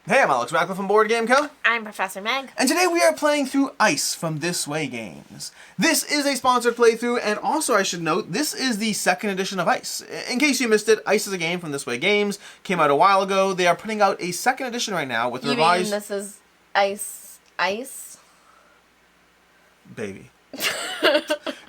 Hey, I'm Alex Radcliffe from Board Game Co. I'm Professor Meg. And today we are playing through Ice from This Way Games. This is a sponsored playthrough, and also I should note, this is the second edition of Ice. In case you missed it, Ice is a game from This Way Games, came out a while ago. They are putting out a second edition right now with revised... You mean this is Ice? Baby.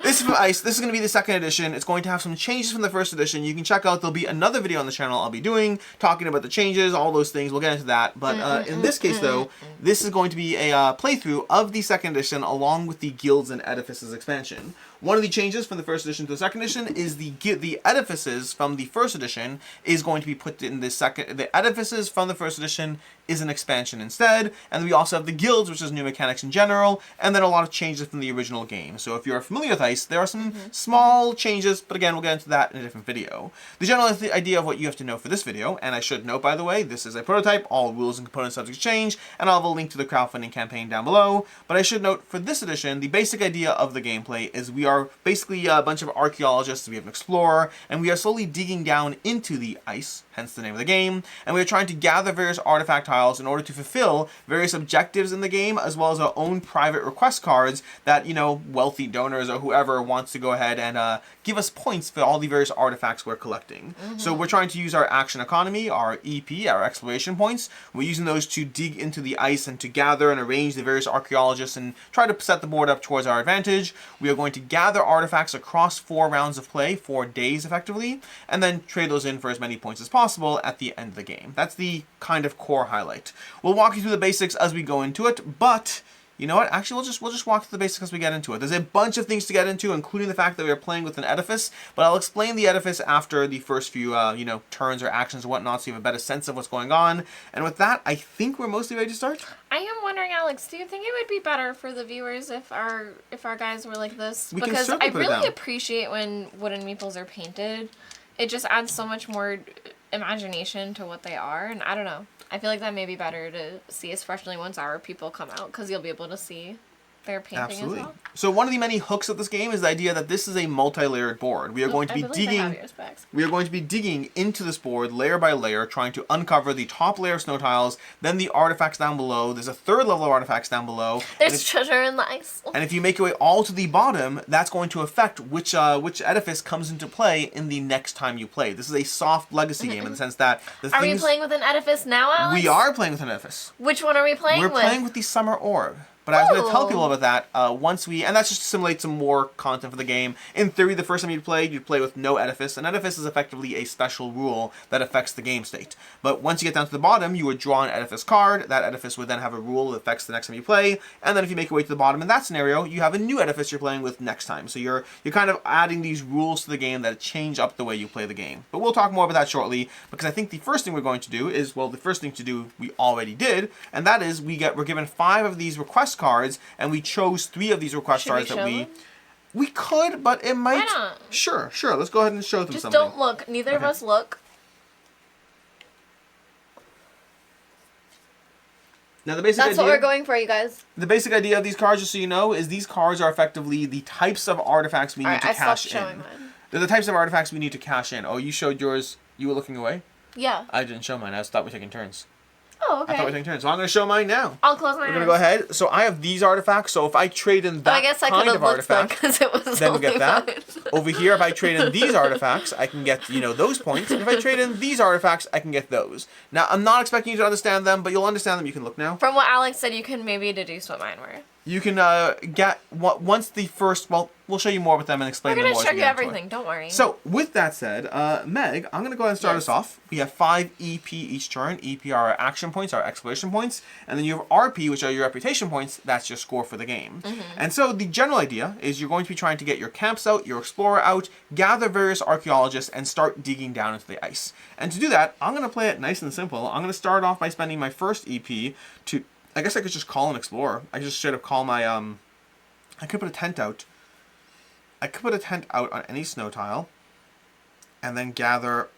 This is from Ice. This is going to be the second edition. It's going to have some changes from the first edition. You can check out, there'll be another video on the channel I'll be doing, talking about the changes, all those things. We'll get into that. But in this case, though, this is going to be a playthrough of the second edition along with the Guilds and Edifices expansion. One of the changes from the first edition to the second edition is the edifices from the first edition is going to be put in the second. The edifices from the first edition is an expansion instead, and we also have the guilds, which is new mechanics in general, and then a lot of changes from the original game. So if you're familiar with Ice, there are some small changes, but again, we'll get into that in a different video. The general idea of what you have to know for this video, and I should note, by the way, this is a prototype, all rules and components subject to change, and I'll have a link to the crowdfunding campaign down below, but I should note, for this edition, the basic idea of the gameplay is we are basically a bunch of archaeologists, we have an explorer, and we are slowly digging down into the ice, hence the name of the game, and we are trying to gather various artifact tiles in order to fulfill various objectives in the game, as well as our own private request cards that, you know, wealthy donors or whoever wants to go ahead and give us points for all the various artifacts we're collecting. So we're trying to use our action economy, our EP, our exploration points. We're using those to dig into the ice and to gather and arrange the various archaeologists and try to set the board up towards our advantage. We are going to gather artifacts across 4 rounds of play, 4 days effectively, and then trade those in for as many points as possible at the end of the game. That's the kind of core highlight. We'll walk you through the basics as we go into it, but you know what? Actually, we'll just walk through the basics as we get into it. There's a bunch of things to get into, including the fact that we are playing with an edifice, but I'll explain the edifice after the first few, turns or actions or whatnot, so you have a better sense of what's going on. And with that, I think we're mostly ready to start. I am wondering, Alex, do you think it would be better for the viewers if our guys were like this? Because I really appreciate when wooden meeples are painted. It just adds so much more imagination to what they are, and I don't know. I feel like that may be better to see, especially once our people come out, because you'll be able to see their painting as well. So one of the many hooks of this game is the idea that this is a multi-layered board. We are going to be digging into this board layer by layer, trying to uncover the top layer of snow tiles, then the artifacts down below. There's a third level of artifacts down below. There's treasure in the ice. And if you make your way all to the bottom, that's going to affect which edifice comes into play in the next time you play. This is a soft legacy game in the sense that Are we playing with an edifice now, Alex? We are playing with an edifice. Which one are we playing with? We're playing with the Summer Orb. But I was going to tell people about that and that's just to simulate some more content for the game. In theory, the first time you'd play with no edifice. An edifice is effectively a special rule that affects the game state. But once you get down to the bottom, you would draw an edifice card. That edifice would then have a rule that affects the next time you play. And then if you make your way to the bottom in that scenario, you have a new edifice you're playing with next time. So you're kind of adding these rules to the game that change up the way you play the game. But we'll talk more about that shortly, because I think the first thing we're going to do is, well, the first thing to do we already did, and that is we're given 5 of these request cards, and we chose 3 of these request cards that we could, but it might. Why not? Sure. Let's go ahead and show them Just something. don't look. Neither of us look. Now the basic That's what we're going for, you guys. The basic idea of these cards, just so you know, is these cards are effectively the types of artifacts we need to cash in. Showing mine. They're the types of artifacts we need to cash in. Oh, you showed yours. You were looking away? Yeah. I didn't show mine. I thought we were taking turns. Oh, okay. I thought we were taking turns. So I'm going to show mine now. I'll close my eyes. We're going to go ahead. So I have these artifacts. So if I trade in that kind of artifact, then we get that. Over here, if I trade in these artifacts, I can get, those points. And if I trade in these artifacts, I can get those. Now, I'm not expecting you to understand them, but you'll understand them. You can look now. From what Alex said, you can maybe deduce what mine were. You can get once the first. Well, we'll show you more with them and explain them more. We're gonna show you everything. Don't worry. So with that said, Meg, I'm gonna go ahead and start us off. We have 5 EP each turn. EP are our action points, our exploration points, and then you have RP, which are your reputation points. That's your score for the game. And so the general idea is you're going to be trying to get your camps out, your explorer out, gather various archaeologists, and start digging down into the ice. And to do that, I'm gonna play it nice and simple. I'm gonna start off by spending my first EP to. I guess I could just call an explorer. I just should have called my, I could put a tent out. I could put a tent out on any snow tile. And then gather,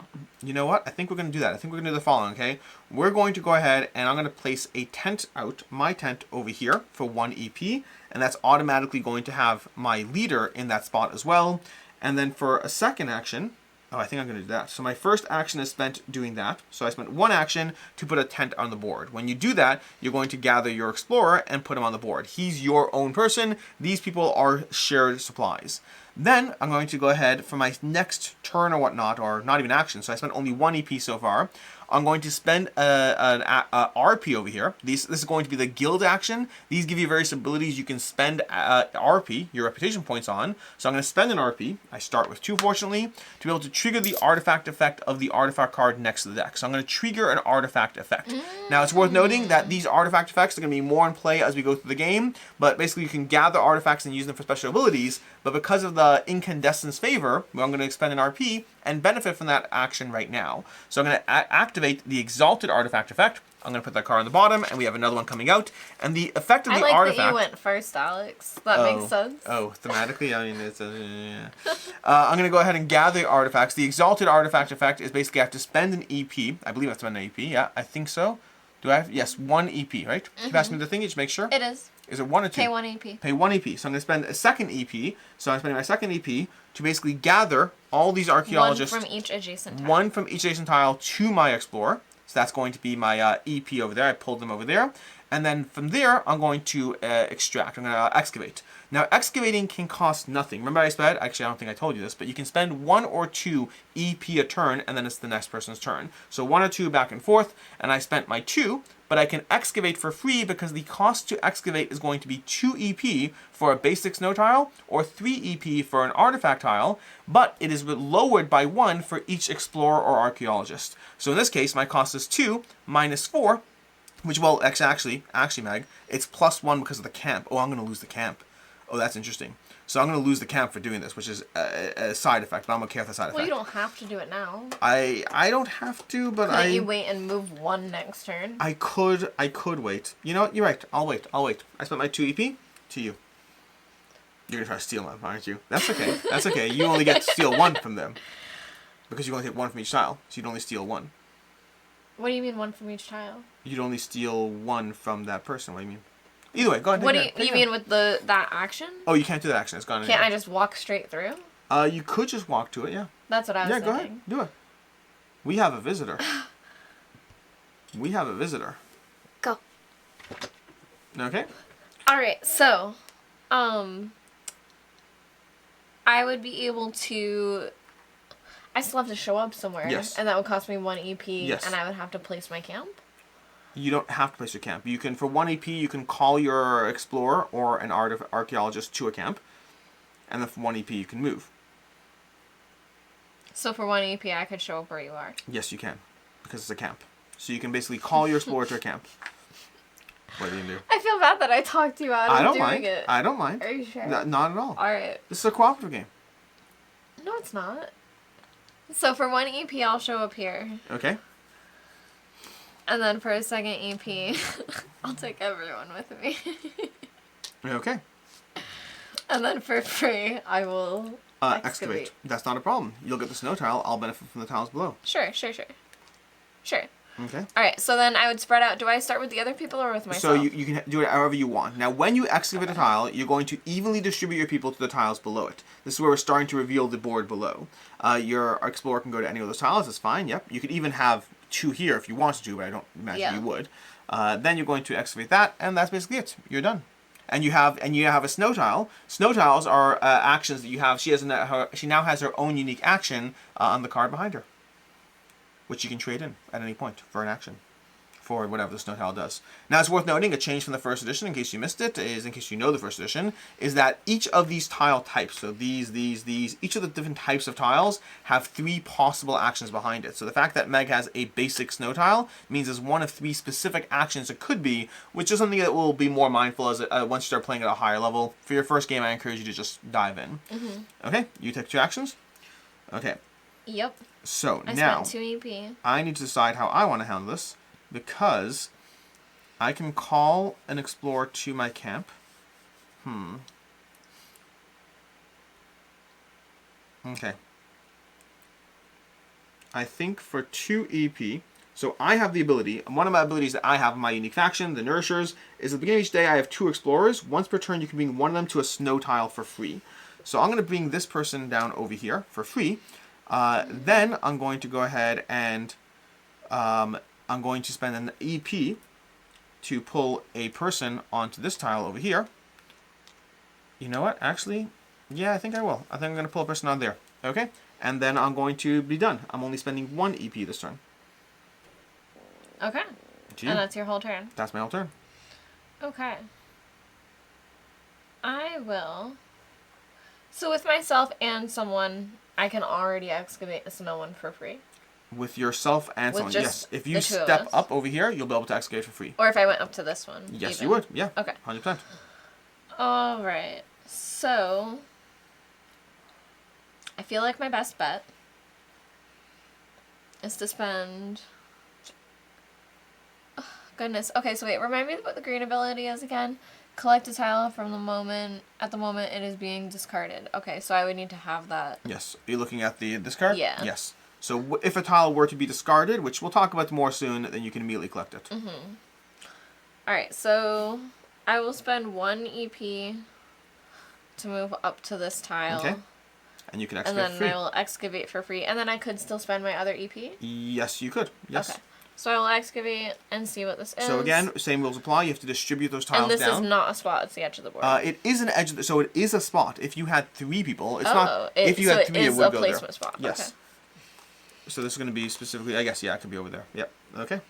you know what? I think we're going to do that. I think we're going to do the following, okay? We're going to go ahead and I'm going to place a tent out, my tent over here for 1 EP. And that's automatically going to have my leader in that spot as well. And then for a second action, Oh, I think I'm going to do that. So my first action is spent doing that. So I spent one action to put a tent on the board. When you do that, you're going to gather your explorer and put him on the board. He's your own person. These people are shared supplies. Then I'm going to go ahead for my next turn or whatnot, or not even action. So I spent only one EP so far. I'm going to spend an RP over here. This is going to be the guild action. These give you various abilities you can spend RP, your reputation points on. So I'm going to spend an RP. I start with 2, fortunately, to be able to trigger the artifact effect of the artifact card next to the deck. So I'm going to trigger an artifact effect. Now, it's worth noting that these artifact effects are going to be more in play as we go through the game, but basically you can gather artifacts and use them for special abilities, but because of the incandescence favor, well, I'm going to expend an RP and benefit from that action right now. So I'm going to activate the Exalted Artifact effect. I'm going to put that card on the bottom, and we have another one coming out. And the effect of the artifact... that you went first, Alex. That makes sense. Oh, thematically? I mean, it's a... Yeah. I'm going to go ahead and gather artifacts. The Exalted Artifact effect is basically I have to spend an EP. I believe I have to spend an EP. Yeah, I think so. Do I have... Yes, 1 EP, right? Can you pass me the thing? Just make sure. It is. Is it 1 or 2? Pay 1 EP. Pay 1 EP. So I'm going to spend a second EP. So I'm spending my second EP to basically gather all these archaeologists. 1 from each adjacent tile. 1 from each adjacent tile to my explorer. So that's going to be my EP over there. I pulled them over there. And then from there, I'm going to extract. I'm going to excavate. Now, excavating can cost nothing. Remember I said, actually, I don't think I told you this, but you can spend 1 or 2 EP a turn, and then it's the next person's turn. So 1 or 2 back and forth, and I spent my 2, but I can excavate for free because the cost to excavate is going to be 2 EP for a basic snow tile, or 3 EP for an artifact tile, but it is lowered by 1 for each explorer or archaeologist. So in this case, my cost is 2 minus 4, which, well, actually, Meg, it's plus 1 because of the camp. Oh, I'm going to lose the camp. Oh, that's interesting. So I'm going to lose the camp for doing this, which is a side effect, but I'm okay with the side effect. Well, you don't have to do it now. I don't have to, but Couldn't you wait and move 1 next turn? I could wait. You know what? You're right. I'll wait. I spent my 2 EP to you. You're going to try to steal them, aren't you? That's okay. That's okay. You only get to steal 1 from them. Because you only hit 1 from each tile, so you'd only steal 1. What do you mean 1 from each tile? You'd only steal 1 from that person. What do you mean? Either way, go ahead. What do you mean with that action? Oh, you can't do that action. It's gone. Can't I just walk straight through? You could just walk to it, yeah. That's what I was thinking. Yeah, go ahead. Do it. We have a visitor. We have a visitor. Go. Okay. All right. So, I would be able to. I still have to show up somewhere. Yes. And that would cost me 1 EP. Yes. And I would have to place my camp. You don't have to place your camp. You can, for 1 EP, you can call your explorer or an archaeologist to a camp, and then for 1 EP, you can move. So for 1 EP, I could show up where you are. Yes, you can, because it's a camp. So you can basically call your explorer to a camp. What do you do? I feel bad that I talked you out of doing it. I don't mind. Are you sure? Not at all. All right. This is a cooperative game. No, it's not. So for 1 EP, I'll show up here. Okay. And then for a second EP, I'll take everyone with me. Okay. And then for free, I will excavate. That's not a problem. You'll get the snow tile. I'll benefit from the tiles below. Sure. Okay. All right, so then I would spread out. Do I start with the other people or with myself? So you can do it however you want. Now, when you excavate a tile, you're going to evenly distribute your people to the tiles below it. This is where we're starting to reveal the board below. Your explorer can go to any of those tiles. That's fine. Yep. You could even have 2 here if you wanted to, but I don't imagine you would. Then you're going to excavate that, and that's basically it. You're done. And you have a snow tile. Snow tiles are actions that you have. She now has her own unique action on the card behind her, which you can trade in at any point for an action, for whatever the snow tile does. Now, it's worth noting, a change from the first edition, in case you missed it, in case you know the first edition, is that each of these tile types, so these, each of the different types of tiles have 3 possible actions behind it. So the fact that Meg has a basic snow tile means there's 1 of 3 specific actions it could be, which is something that we'll be more mindful as once you start playing at a higher level. For your first game, I encourage you to just dive in. Mm-hmm. Okay, you take 2 actions? Okay. Yep. So I now, spent 2 EP. I need to decide how I want to handle this, because I can call an explorer to my camp. Okay. I think for 2 EP, so I have the ability, one of my abilities that I have in my unique faction, the Nourishers, is at the beginning of each day I have 2 explorers. Once per turn you can bring one of them to a snow tile for free. So I'm going to bring this person down over here for free. Then I'm going to go ahead and I'm going to spend an EP to pull a person onto this tile over here. You know what? Actually, yeah, I think I will. I think I'm going to pull a person on there. Okay? And then I'm going to be done. I'm only spending 1 EP this turn. Okay. And that's your whole turn? That's my whole turn. Okay. I will... So with myself and someone, I can already excavate a snow one for free? With yourself and someone, yes. If you step up over here, you'll be able to excavate for free. Or if I went up to this one? Yes, even. You would. Yeah. Okay. 100%. All right. So... I feel like my best bet is to spend... Oh, goodness. Okay, so wait. Remind me what the green ability is again. Collect a tile from the moment... At the moment it is being discarded. Okay, so I would need to have that. Yes. Are you looking at the discard? Yeah. Yes. So if a tile were to be discarded, which we'll talk about more soon, then you can immediately collect it. Mm-hmm. Alright, so I will spend 1 EP to move up to this tile. Okay. And you can excavate for free. And then I will excavate for free. And then I could still spend my other EP? Yes, you could. Yes. Okay. So I will excavate and see what this is. So again, same rules apply. You have to distribute those tiles down. And this is not a spot. It's the edge of the board. It is an edge. So it is a spot. If you had 3 people, it's not. If you had 3, it would go there. It is a placement spot. Yes. Okay. So this is going to be specifically, I guess, yeah, it could be over there. Yep. Okay.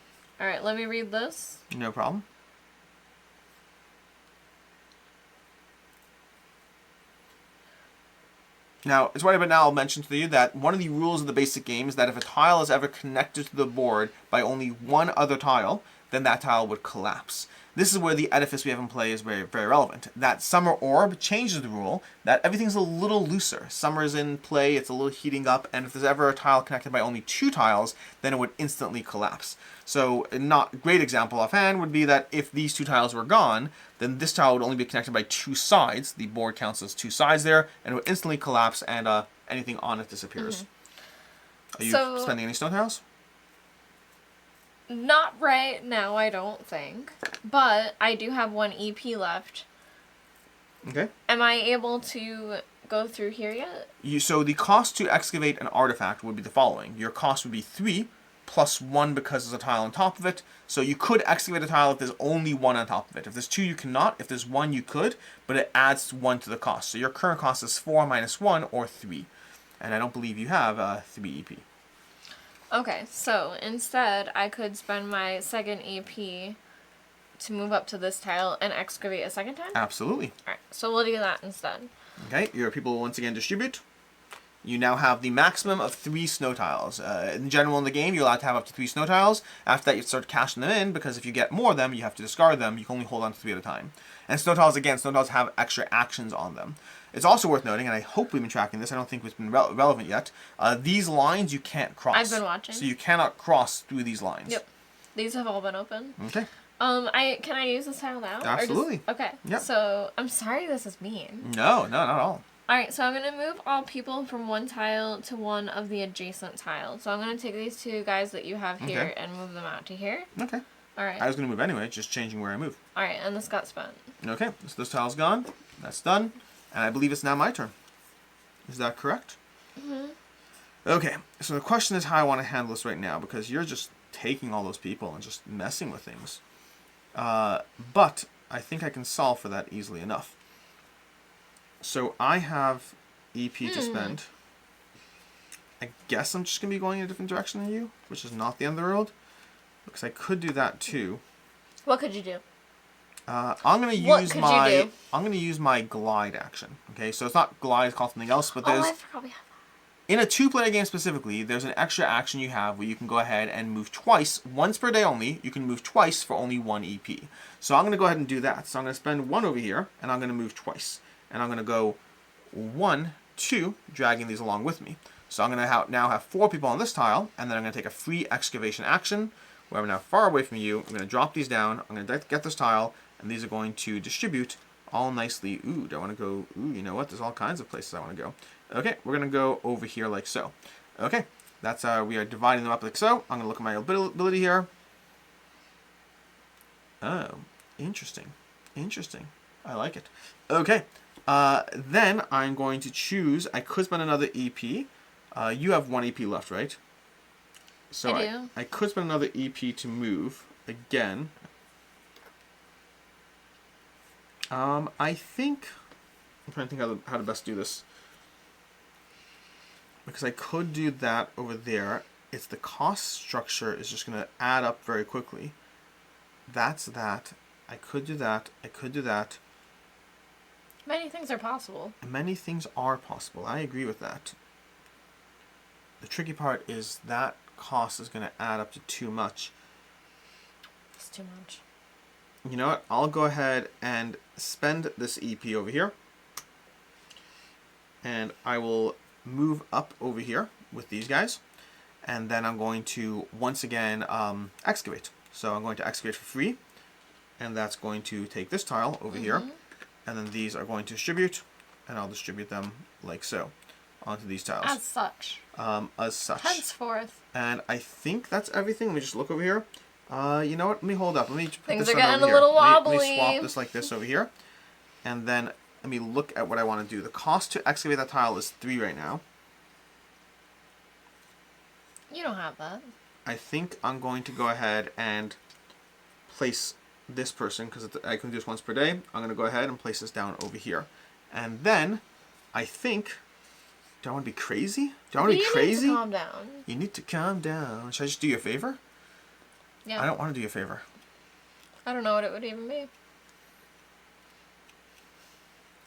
All right. Let me read this. No problem. Now, it's right about now I'll mention to you that one of the rules of the basic game is that if a tile is ever connected to the board by only one other tile, then that tile would collapse. This is where the edifice we have in play is very, very relevant. That Summer Orb changes the rule that everything's a little looser. Summer's in play, it's a little heating up, and if there's ever a tile connected by only 2 tiles, then it would instantly collapse. So a not great example offhand would be that if these 2 tiles were gone, then this tile would only be connected by 2 sides. The board counts as 2 sides there, and it would instantly collapse, and anything on it disappears. Mm-hmm. Are you spending any stone tiles? Not right now, I don't think. But I do have 1 EP left. Okay. Am I able to go through here yet? So the cost to excavate an artifact would be the following. Your cost would be 3 plus 1 because there's a tile on top of it. So you could excavate a tile if there's only 1 on top of it. If there's 2, you cannot. If there's 1, you could. But it adds 1 to the cost. So your current cost is 4 minus 1, or 3. And I don't believe you have 3 EP. Okay, so instead, I could spend my 2nd EP to move up to this tile and excavate a 2nd time? Absolutely. Alright, so we'll do that instead. Okay, your people will once again distribute. You now have the maximum of 3 snow tiles. In general in the game, you're allowed to have up to 3 snow tiles. After that, you start cashing them in, because if you get more of them, you have to discard them. You can only hold on to 3 at a time. And snow tiles, again, snow tiles have extra actions on them. It's also worth noting, and I hope we've been tracking this, I don't think it's been relevant yet, these lines you can't cross. I've been watching. So you cannot cross through these lines. Yep. These have all been open. Okay. Can I use this tile now? Absolutely. Okay. Yep. So, I'm sorry this is mean. No, not at all. Alright, so I'm going to move all people from one tile to one of the adjacent tiles. So I'm going to take these 2 guys that you have here and move them out to here. Okay. Alright. I was going to move anyway, just changing where I move. Alright, and this got spent. Okay, so this tile's gone. That's done. And I believe it's now my turn. Is that correct? Mm-hmm. Okay, so the question is how I want to handle this right now, because you're just taking all those people and just messing with things. But I think I can solve for that easily enough. So I have EP to spend. I guess I'm just going to be going in a different direction than you, which is not the end of the world. Because I could do that too. What could you do? I'm going to use my glide action. Okay, so it's not glide, it's called something else, but there's... I forgot we have that. In a 2-player game specifically, there's an extra action you have where you can go ahead and move twice, once per day only. You can move twice for only 1 EP. So I'm going to go ahead and do that. So I'm going to spend 1 over here, and I'm going to move twice. And I'm going to go 1, 2, dragging these along with me. So I'm going to now have 4 people on this tile, and then I'm going to take a free excavation action, where I'm now far away from you. I'm going to drop these down. I'm going to get this tile, and these are going to distribute all nicely. Ooh, do I want to go? Ooh, you know what? There's all kinds of places I want to go. Okay, we're going to go over here like so. Okay, that's we are dividing them up like so. I'm going to look at my ability here. Oh, interesting. Interesting. I like it. Okay, then I'm going to choose, I could spend another EP You have 1 EP left, right? So I do. I could spend another EP to move again. I think I'm trying to think how to best do this, because I could do that over there. It's the cost structure is just going to add up very quickly. That's that. I could do that. I could do that. Many things are possible. Many things are possible. I agree with that. The tricky part is that cost is going to add up to too much. It's too much. You know what? I'll go ahead and spend this EP over here. And I will move up over here with these guys. And then I'm going to, once again, excavate. So I'm going to excavate for free. And that's going to take this tile over here. And then these are going to distribute. And I'll distribute them like so onto these tiles. As such. As such. Henceforth. And I think that's everything. Let me just look over here. You know what? Let me hold up. Let me put Things this are one getting over a little here. wobbly. Let me swap this like this over here. And then let me look at what I want to do. The cost to excavate that tile is 3 right now. You don't have that. I think I'm going to go ahead and place this person, because I can do this once per day. I'm going to go ahead and place this down over here. And then I think, do I want to be crazy? Do I want to be crazy? You need to calm down. You need to calm down. Should I just do you a favor? Yeah. I don't want to do you a favor. I don't know what it would even be.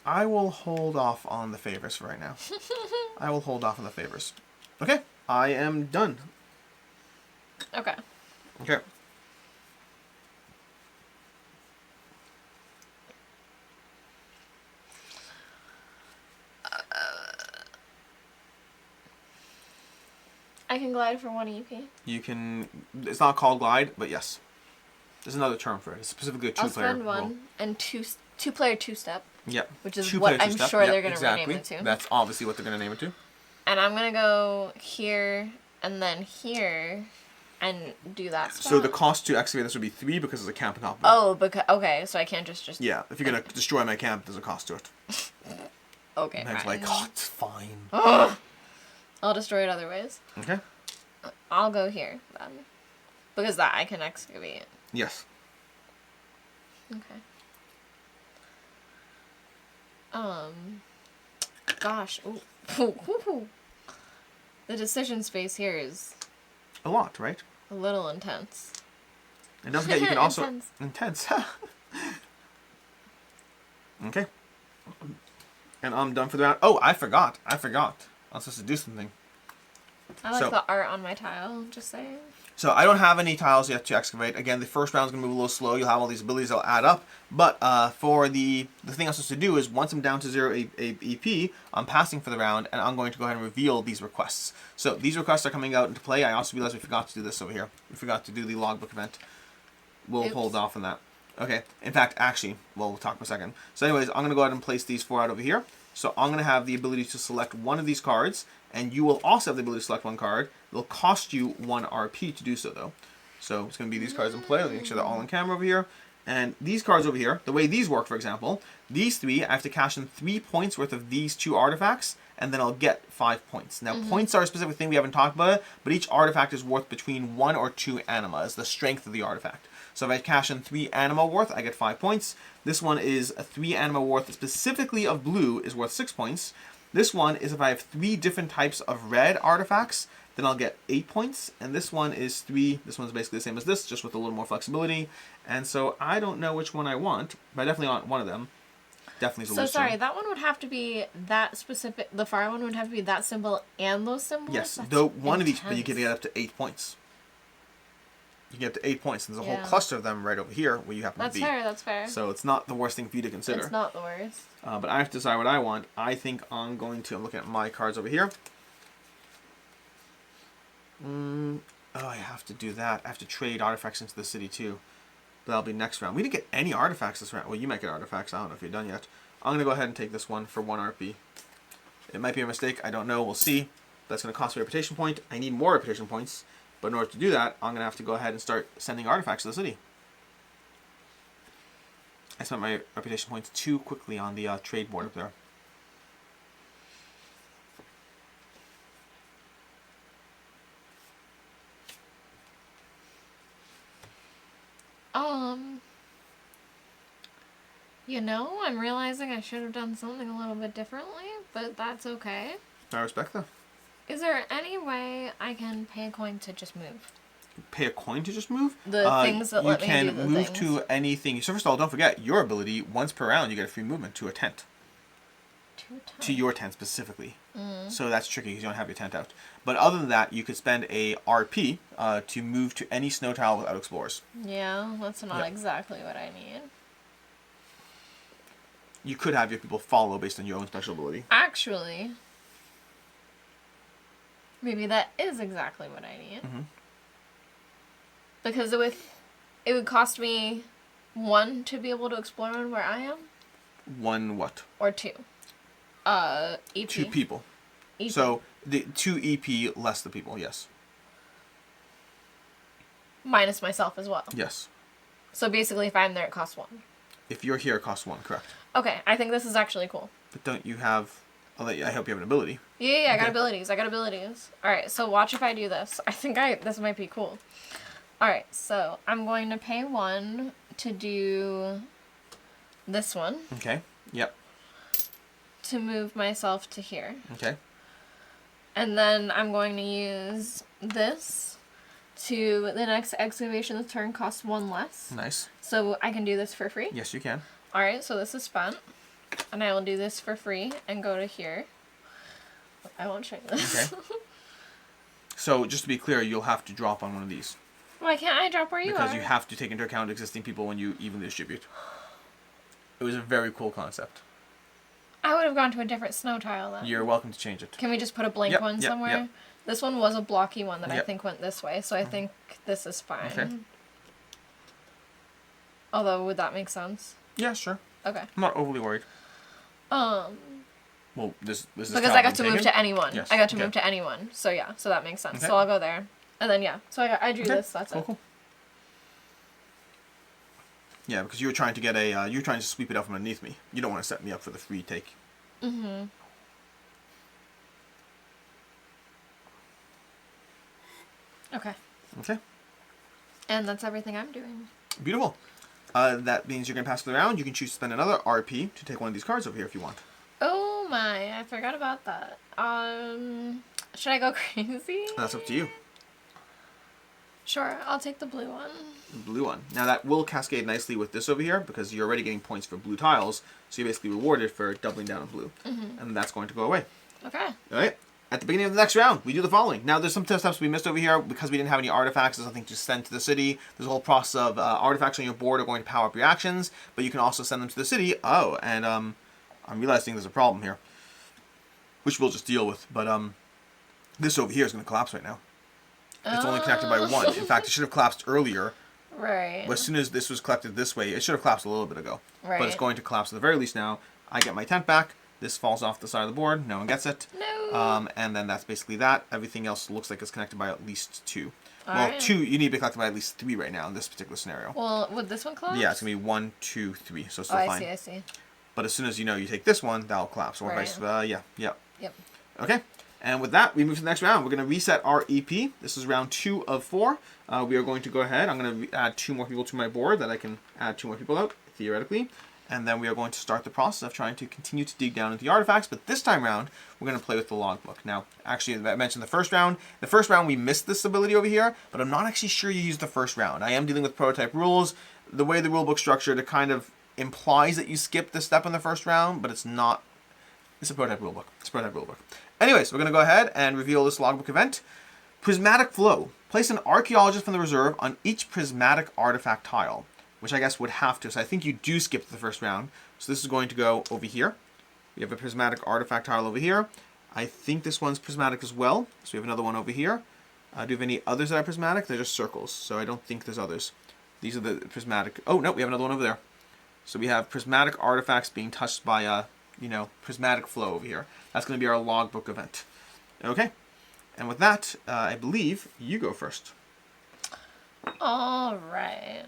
I will hold off on the favors for right now. I will hold off on the favors. Okay, I am done. Okay. Okay. I can glide for 1 EP. You can. It's not called glide, but yes. There's another term for it. It's specifically a 2-player. I'll spend 1 and 2-player 2-step. Yep. Which is what I'm sure they're going to rename it to. That's obviously what they're going to name it to. And I'm going to go here and then here and do that spot. So the cost to excavate this would be 3 because there's a camp on top of it. Oh, because okay, so I can't just. Yeah, if you're going to destroy my camp, there's a cost to it. Okay, and it's like, oh, it's fine. Ugh. I'll destroy it other ways. Okay. I'll go here then, because that I can excavate. Yes. Okay. Gosh. Ooh. The decision space here is a lot, right? A little intense. And don't forget, you can also intense. Okay. And I'm done for the round. Oh, I forgot. I was supposed to do something. I like the art on my tile, just saying. So I don't have any tiles yet to excavate. Again, the first round's going to move a little slow. You'll have all these abilities that'll add up. But for the thing I'm supposed to do is once I'm down to 0 EP, I'm passing for the round, and I'm going to go ahead and reveal these requests. So these requests are coming out into play. I also realized we forgot to do this over here. We forgot to do the logbook event. We'll hold off on that. Okay. In fact, actually, we'll talk for a second. So anyways, I'm going to go ahead and place these 4 out over here. So I'm going to have the ability to select one of these cards, and you will also have the ability to select one card. It'll cost you 1 RP to do so, though. So it's going to be these cards in play. Let me make sure they're all on camera over here. And these cards over here, the way these work, for example, these 3, I have to cash in 3 points worth of these 2 artifacts, and then I'll get 5 points. Now, points are a specific thing we haven't talked about, but each artifact is worth between 1 or 2 anima, as the strength of the artifact. So if I cash in 3 anima worth, I get 5 points. This one is a 3 anima worth, specifically of blue, is worth 6 points. This one is if I have 3 different types of red artifacts, then I'll get 8 points. And this one is 3. This one's basically the same as this, just with a little more flexibility. And so I don't know which one I want, but I definitely want one of them. Definitely solution. So sorry, that one would have to be that specific. The fire one would have to be that symbol and those symbols. Yes, though one of each, but you can get up to 8 points. You get up to 8 points, and there's a whole cluster of them right over here where you happen to be. That's fair. So it's not the worst thing for you to consider. It's not the worst. But I have to decide what I want. I think I'm looking at my cards over here. Oh, I have to do that. I have to trade artifacts into the city too. But that'll be next round. We didn't get any artifacts this round. Well, you might get artifacts. I don't know if you're done yet. I'm going to go ahead and take this one for 1 RP. It might be a mistake. I don't know. We'll see. That's going to cost me a reputation point. I need more reputation points. But in order to do that, I'm going to have to go ahead and start sending artifacts to the city. I spent my reputation points too quickly on the trade board up there. You know, I'm realizing I should have done something a little bit differently, but that's okay. I respect that. Is there any way I can pay a coin to just move? Pay a coin to just move? The things that let me do the things. You can move to anything. So first of all, don't forget, your ability, once per round, you get a free movement to a tent. To your tent specifically. So that's tricky because you don't have your tent out. But other than that, you could spend a RP to move to any snow tile without explorers. Yeah, that's not exactly what I need. You could have your people follow based on your own special ability. Actually, maybe that is exactly what I need. Because it would cost me 1 to be able to explore on where I am. 1 what? Or 2. EP. 2 people. EP. So the 2 EP less the people, yes. Minus myself as well. Yes. So basically, if I'm there, it costs 1. If you're here, it costs 1, correct. Okay, I think this is actually cool. But don't you have... I hope you have an ability. Yeah, I got abilities. Alright, so watch if I do this. I think this might be cool. Alright, so I'm going to pay 1 to do this one. Okay, yep. To move myself to here. Okay. And then I'm going to use this to the next excavation this turn costs 1 less. Nice. So I can do this for free? Yes, you can. Alright, so this is spent. And I will do this for free and go to here. I won't show you this. Okay. So, just to be clear, you'll have to drop on one of these. Why can't I drop where you are? Because you have to take into account existing people when you evenly distribute. It was a very cool concept. I would have gone to a different snow tile then. You're welcome to change it. Can we just put a blank one somewhere? Yep. This one was a blocky one that I think went this way, so I think this is fine. Okay. Although, would that make sense? Yeah, sure. Okay. I'm not overly worried. Well, this is because I got to move to anyone. Yes. I got to move to anyone. So yeah, so that makes sense. Okay. So I'll go there. And then so I drew this, that's it. Cool. Yeah, because you were trying to get you were trying to sweep it out from underneath me. You don't want to set me up for the free take. Mm-hmm. Okay. Okay. And that's everything I'm doing. Beautiful. That means you're going to pass the round. You can choose to spend another RP to take one of these cards over here if you want. Oh my, I forgot about that. Should I go crazy? That's up to you. Sure, I'll take the blue one. The blue one. Now that will cascade nicely with this over here because you're already getting points for blue tiles, so you're basically rewarded for doubling down on blue. And that's going to go away. Okay. Alright. At the beginning of the next round, we do the following. Now, there's some steps we missed over here because we didn't have any artifacts. There's nothing to send to the city. There's a whole process of artifacts on your board are going to power up your actions, but you can also send them to the city. Oh, and I'm realizing there's a problem here, which we'll just deal with. But this over here is going to collapse right now. It's only connected by 1. In fact, it should have collapsed earlier. Right. But as soon as this was collected this way, it should have collapsed a little bit ago. Right. But it's going to collapse at the very least now. I get my tent back. This falls off the side of the board. No one gets it. No. And then that's basically that. Everything else looks like it's connected by at least 2. All well, right. 2, you need to be connected by at least 3 right now in this particular scenario. Well, would this one collapse? Yeah, it's going to be 1, 2, 3. So it's still fine. I see. But as soon as you take this one, that'll collapse. Or vice versa. Yep. Okay. And with that, we move to the next round. We're going to reset our EP. This is round 2 of 4. We are going to go ahead. I'm going to add 2 more people to my board that I can add 2 more people out, theoretically. And then we are going to start the process of trying to continue to dig down into the artifacts. But this time around, we're going to play with the logbook. Now, actually, I mentioned the first round. The first round, we missed this ability over here. But I'm not actually sure you used the first round. I am dealing with prototype rules. The way the rulebook's structured, it kind of implies that you skip this step in the first round. But it's not. It's a prototype rulebook. Anyways, we're going to go ahead and reveal this logbook event. Prismatic Flow. Place an archaeologist from the reserve on each prismatic artifact tile, which I guess would have to. So I think you do skip the first round. So this is going to go over here. We have a prismatic artifact tile over here. I think this one's prismatic as well. So we have another one over here. Do you have any others that are prismatic? They're just circles, so I don't think there's others. These are the prismatic. Oh, no, we have another one over there. So we have prismatic artifacts being touched by prismatic flow over here. That's going to be our logbook event. Okay. And with that, I believe you go first. All right.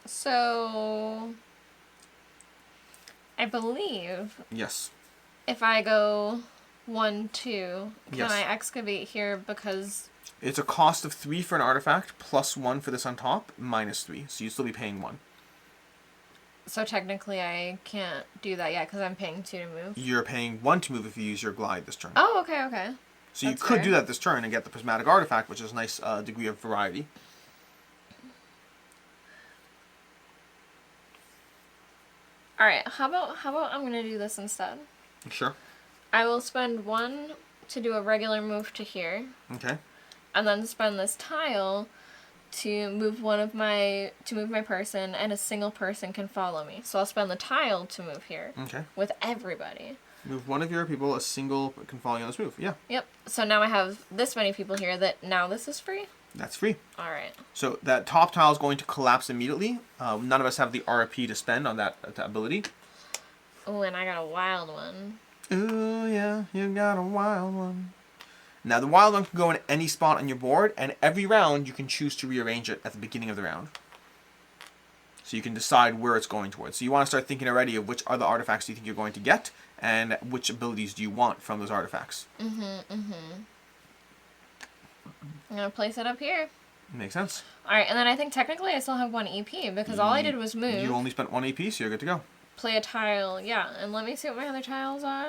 So, I believe. Yes. If I go 1, 2, can yes. I excavate here because It's a cost of 3 for an artifact, plus 1 for this on top, minus 3. So you'd still be paying 1. So technically I can't do that yet because I'm paying 2 to move? You're paying 1 to move if you use your glide this turn. Oh, okay. So you could do that this turn and get the prismatic artifact, which is a nice degree of variety. Alright, how about I'm going to do this instead? Sure. I will spend 1 to do a regular move to here. Okay. And then spend this tile to move my person, and a single person can follow me. So I'll spend the tile to move here. Okay. With everybody. Move one of your people, a single can follow you on this move. Yeah. Yep. So now I have this many people here that now this is free? That's free. Alright. So that top tile is going to collapse immediately. None of us have the RP to spend on that ability. Oh, and I got a wild one. Ooh, yeah, you got a wild one. Now, the wild one can go in any spot on your board, and every round you can choose to rearrange it at the beginning of the round. So you can decide where it's going towards. So you want to start thinking already of which other artifacts do you think you're going to get, and which abilities do you want from those artifacts. I'm going to place it up here. Makes sense. Alright, and then I think technically I still have 1 EP, because all I did was move. You only spent 1 EP, so you're good to go. Play a tile, yeah. And let me see what my other tiles are.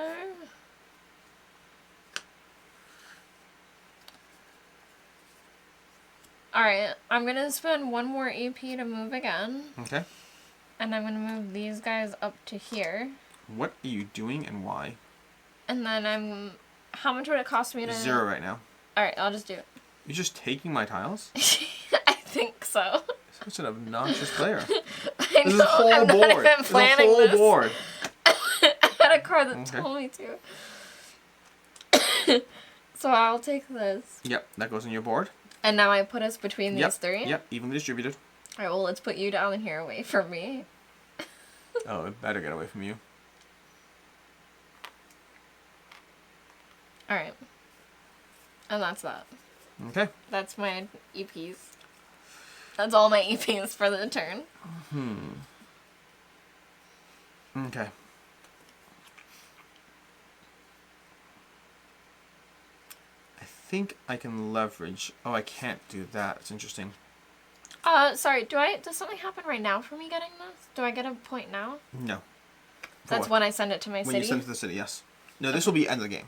Alright, I'm going to spend 1 more EP to move again. Okay. And I'm going to move these guys up to here. What are you doing and why? And then how much would it cost me to... 0 right now. Alright, I'll just do it. You're just taking my tiles? I think so. Such an obnoxious player. I This know, is a whole I'm board. not even planning this is a whole this. board. I had a card that told me to. So I'll take this. Yep, that goes on your board. And now I put us between these 3? Yep, evenly distributed. Alright, well, let's put you down here away from me. Oh, it better get away from you. Alright. And that's that. Okay. That's my EPs. That's all my EPs for the turn. Okay. I think I can leverage... Oh, I can't do that. It's interesting. Sorry, does something happen right now for me getting this? Do I get a point now? No. That's when I send it to my city? city? When you send it to the city, yes. No, this will be end of the game.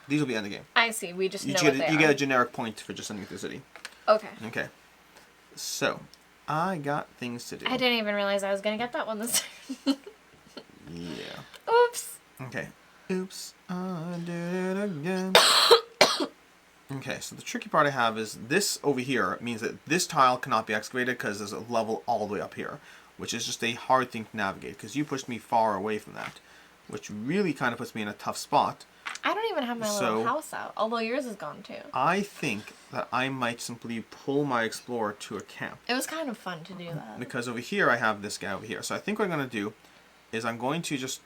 These will be end of the game. I see, we just know what they are. You get a generic point for just sending it to the city. Okay. Okay. So, I got things to do. I didn't even realize I was going to get that one this time. Yeah. Oops. Okay. Oops, I did it again. Okay, so the tricky part I have is this over here means that this tile cannot be excavated because there's a level all the way up here, which is just a hard thing to navigate because you pushed me far away from that, which really kind of puts me in a tough spot. I don't even have my little house out, although yours is gone too. I think that I might simply pull my explorer to a camp. It was kind of fun to do that. Because over here I have this guy over here. So I think what I'm going to do is I'm going to just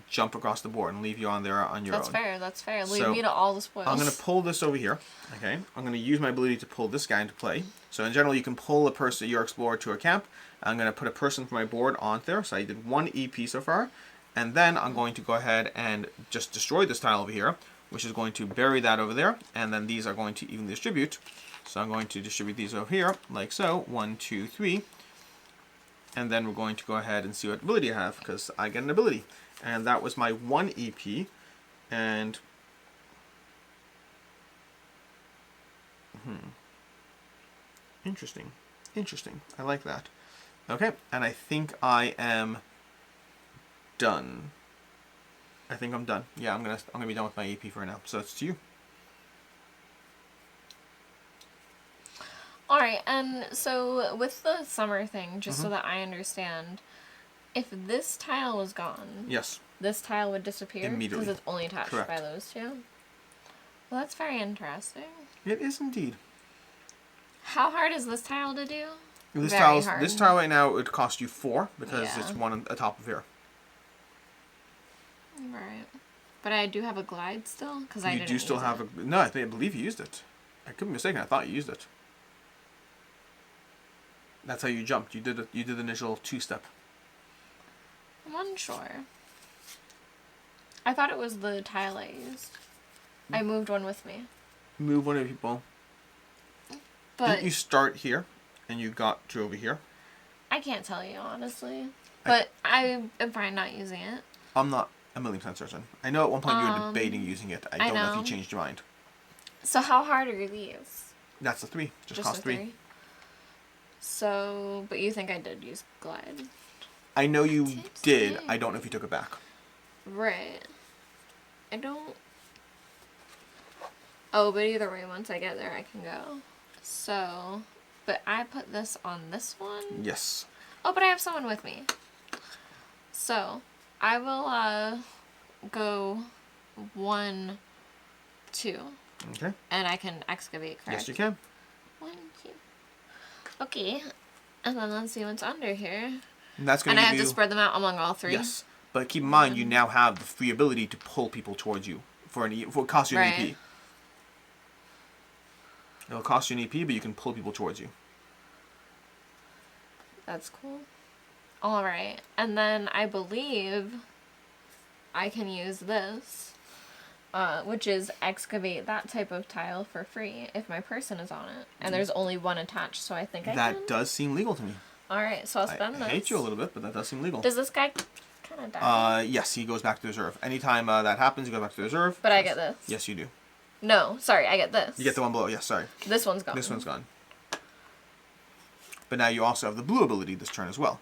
jump across the board and leave you on there on your own. That's fair. Leave me to all the spoils. I'm going to pull this over here. Okay. I'm going to use my ability to pull this guy into play. So in general, you can pull a person, your explorer, to a camp. I'm going to put a person from my board on there. So I did 1 EP so far. And then I'm going to go ahead and just destroy this tile over here, which is going to bury that over there. And then these are going to evenly distribute. So I'm going to distribute these over here, like so. 1, 2, 3. And then we're going to go ahead and see what ability I have, because I get an ability. And that was my 1 EP. And... Interesting. Interesting. I like that. Okay, and I think I am done. I think I'm done. Yeah, I'm gonna be done with my EP for now. So it's to you. Alright, and so with the summer thing, just so that I understand, if this tile was gone, yes, this tile would disappear immediately because it's only attached Correct. by those two. Well, that's very interesting. It is indeed. How hard is this tile to do? This very tile, hard. this tile right now would cost you 4 because Yeah. it's one on the top of here. Right, but I do have a glide still because I didn't. You do still have a no. I believe you used it. I could be mistaken. I thought you used it. That's how you jumped. You did the initial 2-step. I'm unsure. I thought it was the tile I used. I moved one with me. Move one of your people. But didn't you start here, and you got to over here? I can't tell you, honestly. But I am fine not using it. I'm not 1,000,000% certain. I know at one point you were debating using it. I don't know if you changed your mind. So how hard are these? That's the 3. Just cost 3. So, but you think I did use glide? I know you did. I don't know if you took it back. Right. I don't... Oh, but either way, once I get there, I can go. So, but I put this on this one? Yes. Oh, but I have someone with me. So, I will go 1, 2. Okay. And I can excavate, correct? Yes, you can. 1, 2. Okay. And then let's see what's under here. And that's going to have to spread them out among all 3? Yes. But keep in mind, you now have the free ability to pull people towards you for it costs you an EP. It'll cost you an EP, but you can pull people towards you. That's cool. Alright. And then I believe I can use this, which is excavate that type of tile for free if my person is on it. And there's only 1 attached, so I think I can. That does seem legal to me. Alright, so I'll spend this. I hate you a little bit, but that does seem legal. Does this guy kind of die? Yes, he goes back to the reserve. Anytime that happens, he goes back to the reserve. But I get this. Yes, you do. No, sorry, I get this. You get the one below. Yes, sorry. This one's gone. This one's gone. But now you also have the blue ability this turn as well.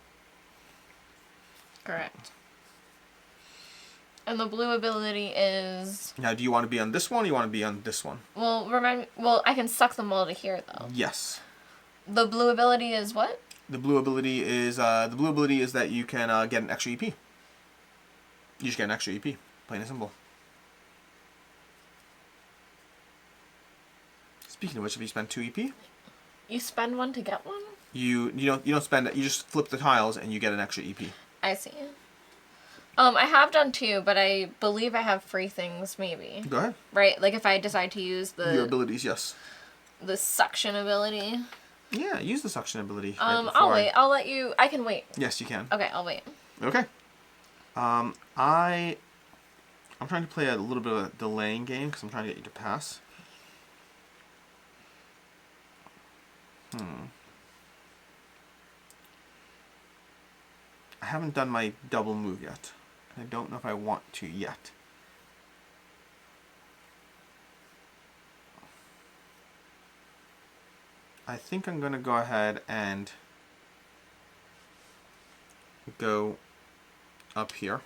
Correct. And the blue ability is... Now, do you want to be on this one or do you want to be on this one? Well, I can suck them all to here, though. Yes. The blue ability is what? The blue ability is that you can get an extra EP. You just get an extra EP, plain and simple. Speaking of which, if you spend 2 EP, you spend 1 to get 1. You don't spend it. You just flip the tiles and you get an extra EP. I see. I have done 2, but I believe I have free things. Maybe. Go ahead. Right, like if I decide to use your abilities, yes. The suction ability. Yeah, use the suction ability. I'll wait. I'll let you. I can wait. Yes, you can. Okay, I'll wait. Okay. I'm trying to play a little bit of a delaying game because I'm trying to get you to pass. I haven't done my double move yet. I don't know if I want to yet. I think I'm going to go ahead and go up here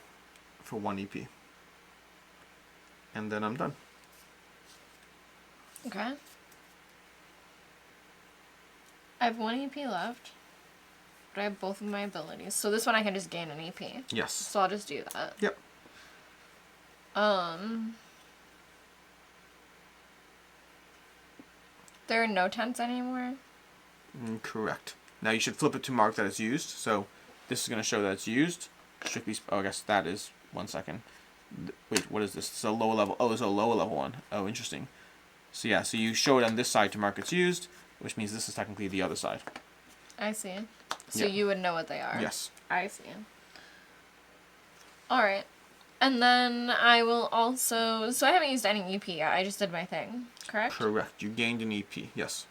for 1 EP. And then I'm done. Okay. I have 1 EP left, but I have both of my abilities. So this one I can just gain an EP. Yes. So I'll just do that. Yep. There are no tents anymore? Correct. Now you should flip it to mark that it's used. So this is going to show that it's used. Strictly, I guess that is, 1 second. Wait, what is this? It's a lower level. Oh, it's a lower level one. Oh, interesting. So yeah, so you show it on this side to mark it's used, which means this is technically the other side. I see. So you would know what they are? Yes. I see. Alright. And then I will also... So I haven't used any EP yet. I just did my thing. Correct? Correct. You gained an EP. Yes.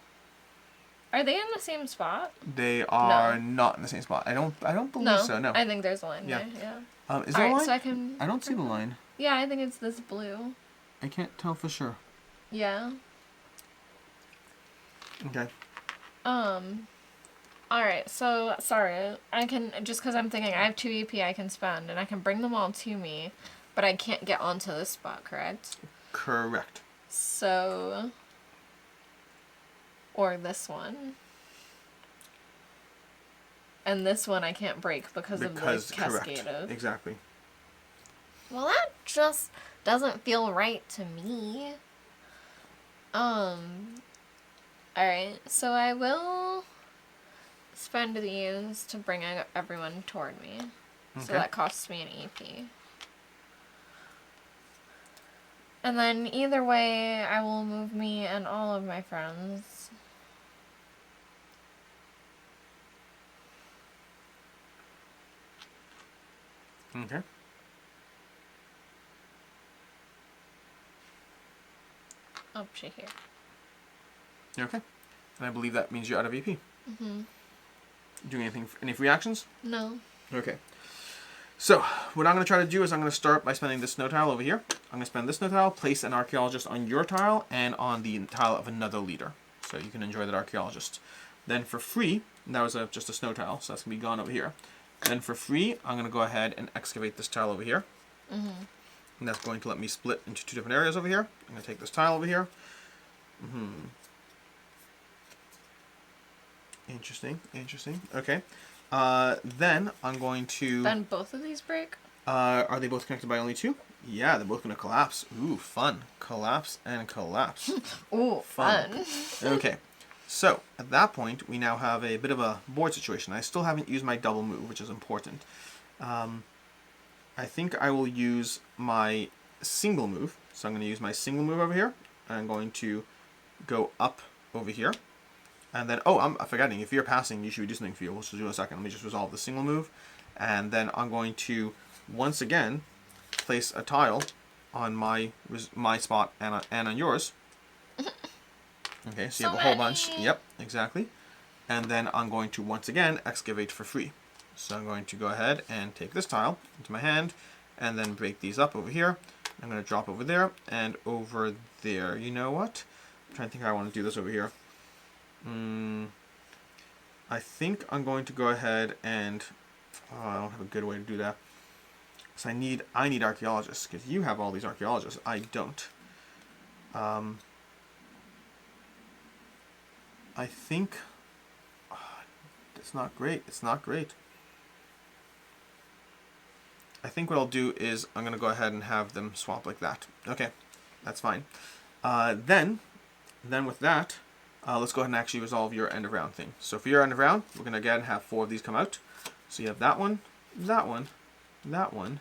Are they in the same spot? They are not in the same spot. I don't believe so. No. I think there's a line there. Yeah. Is there a line? So I don't see the line. Yeah, I think it's this blue. I can't tell for sure. Yeah. Okay. Alright, so, sorry, I can, just because I'm thinking I have 2 EP I can spend, and I can bring them all to me, but I can't get onto this spot, correct? Correct. So, or this one. And this one I can't break because of the cascade of... Exactly. Well, that just doesn't feel right to me. Alright, so I will spend these to bring everyone toward me. Okay. So that costs me an EP. And then either way, I will move me and all of my friends. Okay. Up to here. You okay? And I believe that means you're out of EP. Doing anything, any free actions? No. Okay. So, what I'm going to try to do is I'm going to start by spending this snow tile over here. I'm going to spend this snow tile, place an archaeologist on your tile, and on the tile of another leader. So you can enjoy that archaeologist. Then for free, that was just a snow tile, so that's going to be gone over here. Then for free, I'm going to go ahead and excavate this tile over here. And that's going to let me split into 2 different areas over here. I'm going to take this tile over here. Interesting, interesting. Okay. Then I'm going to... Then both of these break? Are they both connected by only 2? Yeah, they're both going to collapse. Ooh, fun. Collapse and collapse. Ooh, fun. Okay. So, at that point, we now have a bit of a board situation. I still haven't used my double move, which is important. I think I will use my single move. So I'm going to use my single move over here. I'm going to go up over here. And then, oh, I'm forgetting, if you're passing, you should do something for you. We'll just do in a second. Let me just resolve the single move. And then I'm going to, once again, place a tile on my spot and on yours. Okay, so you have a whole bunch. Yep, exactly. And then I'm going to, once again, excavate for free. So I'm going to go ahead and take this tile into my hand and then break these up over here. I'm going to drop over there and over there. You know what? I'm trying to think how I want to do this over here. I think I'm going to go ahead and... Oh, I don't have a good way to do that. So I need archaeologists, because you have all these archaeologists. I don't. I think... it's not great. It's not great. I think what I'll do is I'm going to go ahead and have them swap like that. Okay, that's fine. Then with that, let's go ahead and actually resolve your end of round thing. So for your end of round, we're going to again have 4 of these come out. So you have that one, that one, that one,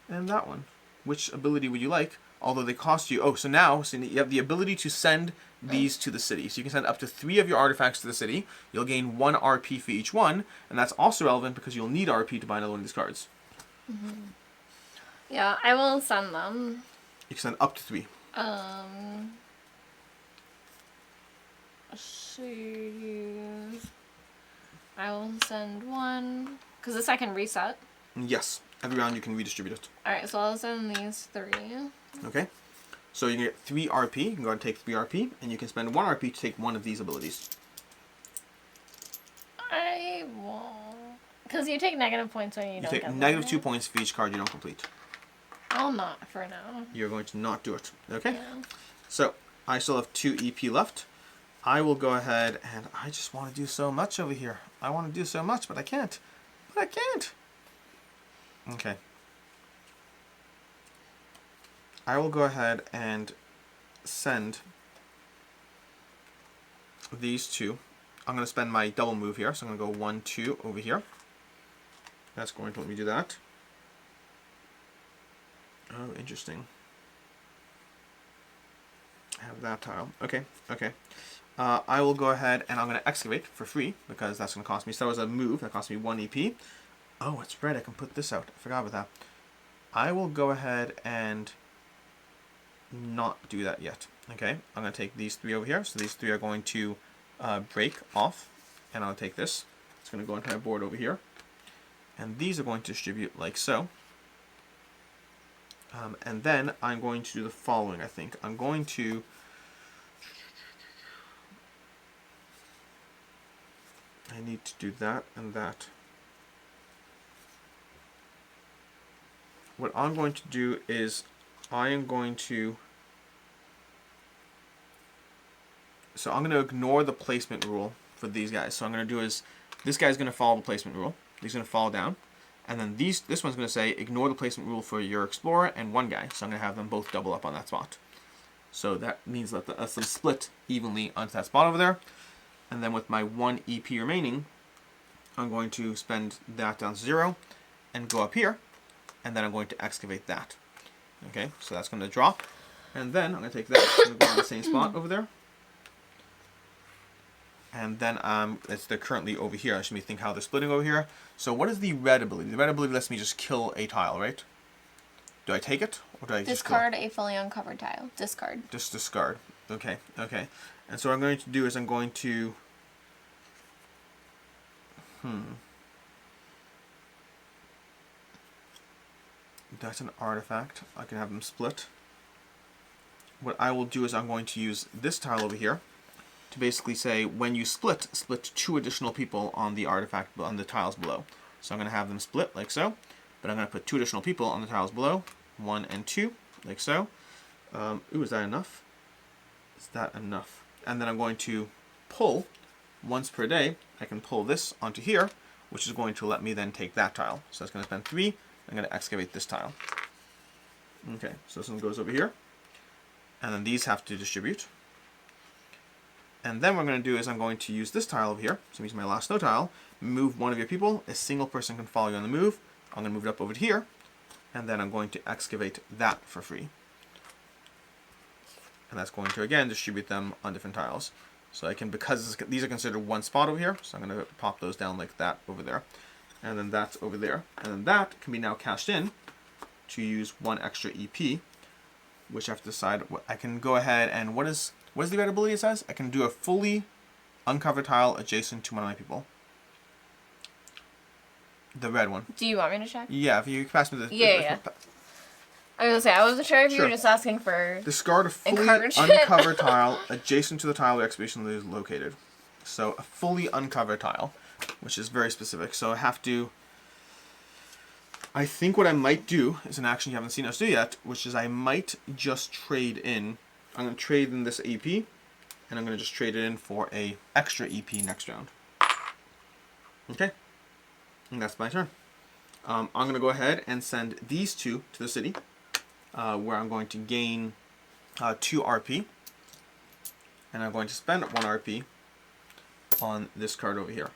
and that one. Which ability would you like? Although they cost you... Oh, so now you have the ability to send these to the city. So you can send up to 3 of your artifacts to the city. You'll gain 1 RP for each one. And that's also relevant because you'll need RP to buy another one of these cards. Yeah, I will send them. You can send up to 3. See. I will send 1. Because this I can reset. Yes. Every round you can redistribute it. Alright, so I'll send these 3. Okay. So you can get 3 RP. You can go ahead and take 3 RP. And you can spend 1 RP to take one of these abilities. I won't. Because you take negative points when you don't take get negative 2 points for each card you don't complete. I'll not for now. You're going to not do it. Okay? Yeah. So, I still have 2 EP left. I will go ahead and I just want to do so much over here. I want to do so much, but I can't. But I can't. Okay. I will go ahead and send these 2. I'm going to spend my double move here. So I'm going to go 1, 2 over here. That's going to let me do that. Oh, interesting. I have that tile. Okay, okay. I will go ahead and I'm going to excavate for free because that's going to cost me. So that was a move that cost me 1 EP. Oh, it's right. I can put this out. I forgot about that. I will go ahead and not do that yet. Okay, I'm going to take these 3 over here. So these 3 are going to break off. And I'll take this. It's going to go into my board over here. And these are going to distribute like so. And then I'm going to do the following, I think. I'm going to... I need to do that and that. What I'm going to do is I am going to... So I'm going to ignore the placement rule for these guys. So I'm going to do is, this guy's going to follow the placement rule. He's going to fall down. And then this one's going to say, ignore the placement rule for your explorer and 1 guy. So I'm going to have them both double up on that spot. So that means that that's them split evenly onto that spot over there. And then with my 1 EP remaining, I'm going to spend that down to 0 and go up here. And then I'm going to excavate that. Okay, so that's going to drop. And then I'm going to take that, I'm going to go on the same spot over there. And then they're currently over here. I should think how they're splitting over here. So what is the red ability? The red ability lets me just kill a tile, right? Do I take it? Or do I discard a fully uncovered tile? Discard. Just discard. Okay, okay. And so what I'm going to do is I'm going to... That's an artifact. I can have them split. What I will do is I'm going to use this tile over here to basically say when you split 2 additional people on the artifact, on the tiles below. So I'm going to have them split like so, but I'm going to put 2 additional people on the tiles below, 1 and 2, like so. Ooh, is that enough? Is that enough? And then I'm going to pull once per day. I can pull this onto here, which is going to let me then take that tile. So that's going to spend 3. I'm going to excavate this tile. Okay, so this one goes over here. And then these have to distribute. And then what I'm going to do is I'm going to use this tile over here. So I'm using my last snow tile. Move one of your people. A single person can follow you on the move. I'm going to move it up over to here. And then I'm going to excavate that for free. And that's going to, again, distribute them on different tiles. So I can, because these are considered one spot over here, so I'm going to pop those down like that over there. And then that's over there. And then that can be now cashed in to use 1 extra EP, which I have to decide what I can go ahead and what is the red ability it says? I can do a fully uncovered tile adjacent to one of my people. The red one. Do you want me to check? Yeah, if you pass me the... Yeah. I was going to say, I wasn't sure if you were just asking for discard a fully uncovered tile adjacent to the tile the excavation is located. So a fully uncovered tile, which is very specific. So I have to... I think what I might do is an action you haven't seen us do yet, which is I might just trade in... I'm going to trade in this EP, and I'm going to just trade it in for a extra EP next round. Okay? And that's my turn. I'm going to go ahead and send these 2 to the city, where I'm going to gain 2 RP, and I'm going to spend 1 RP on this card over here.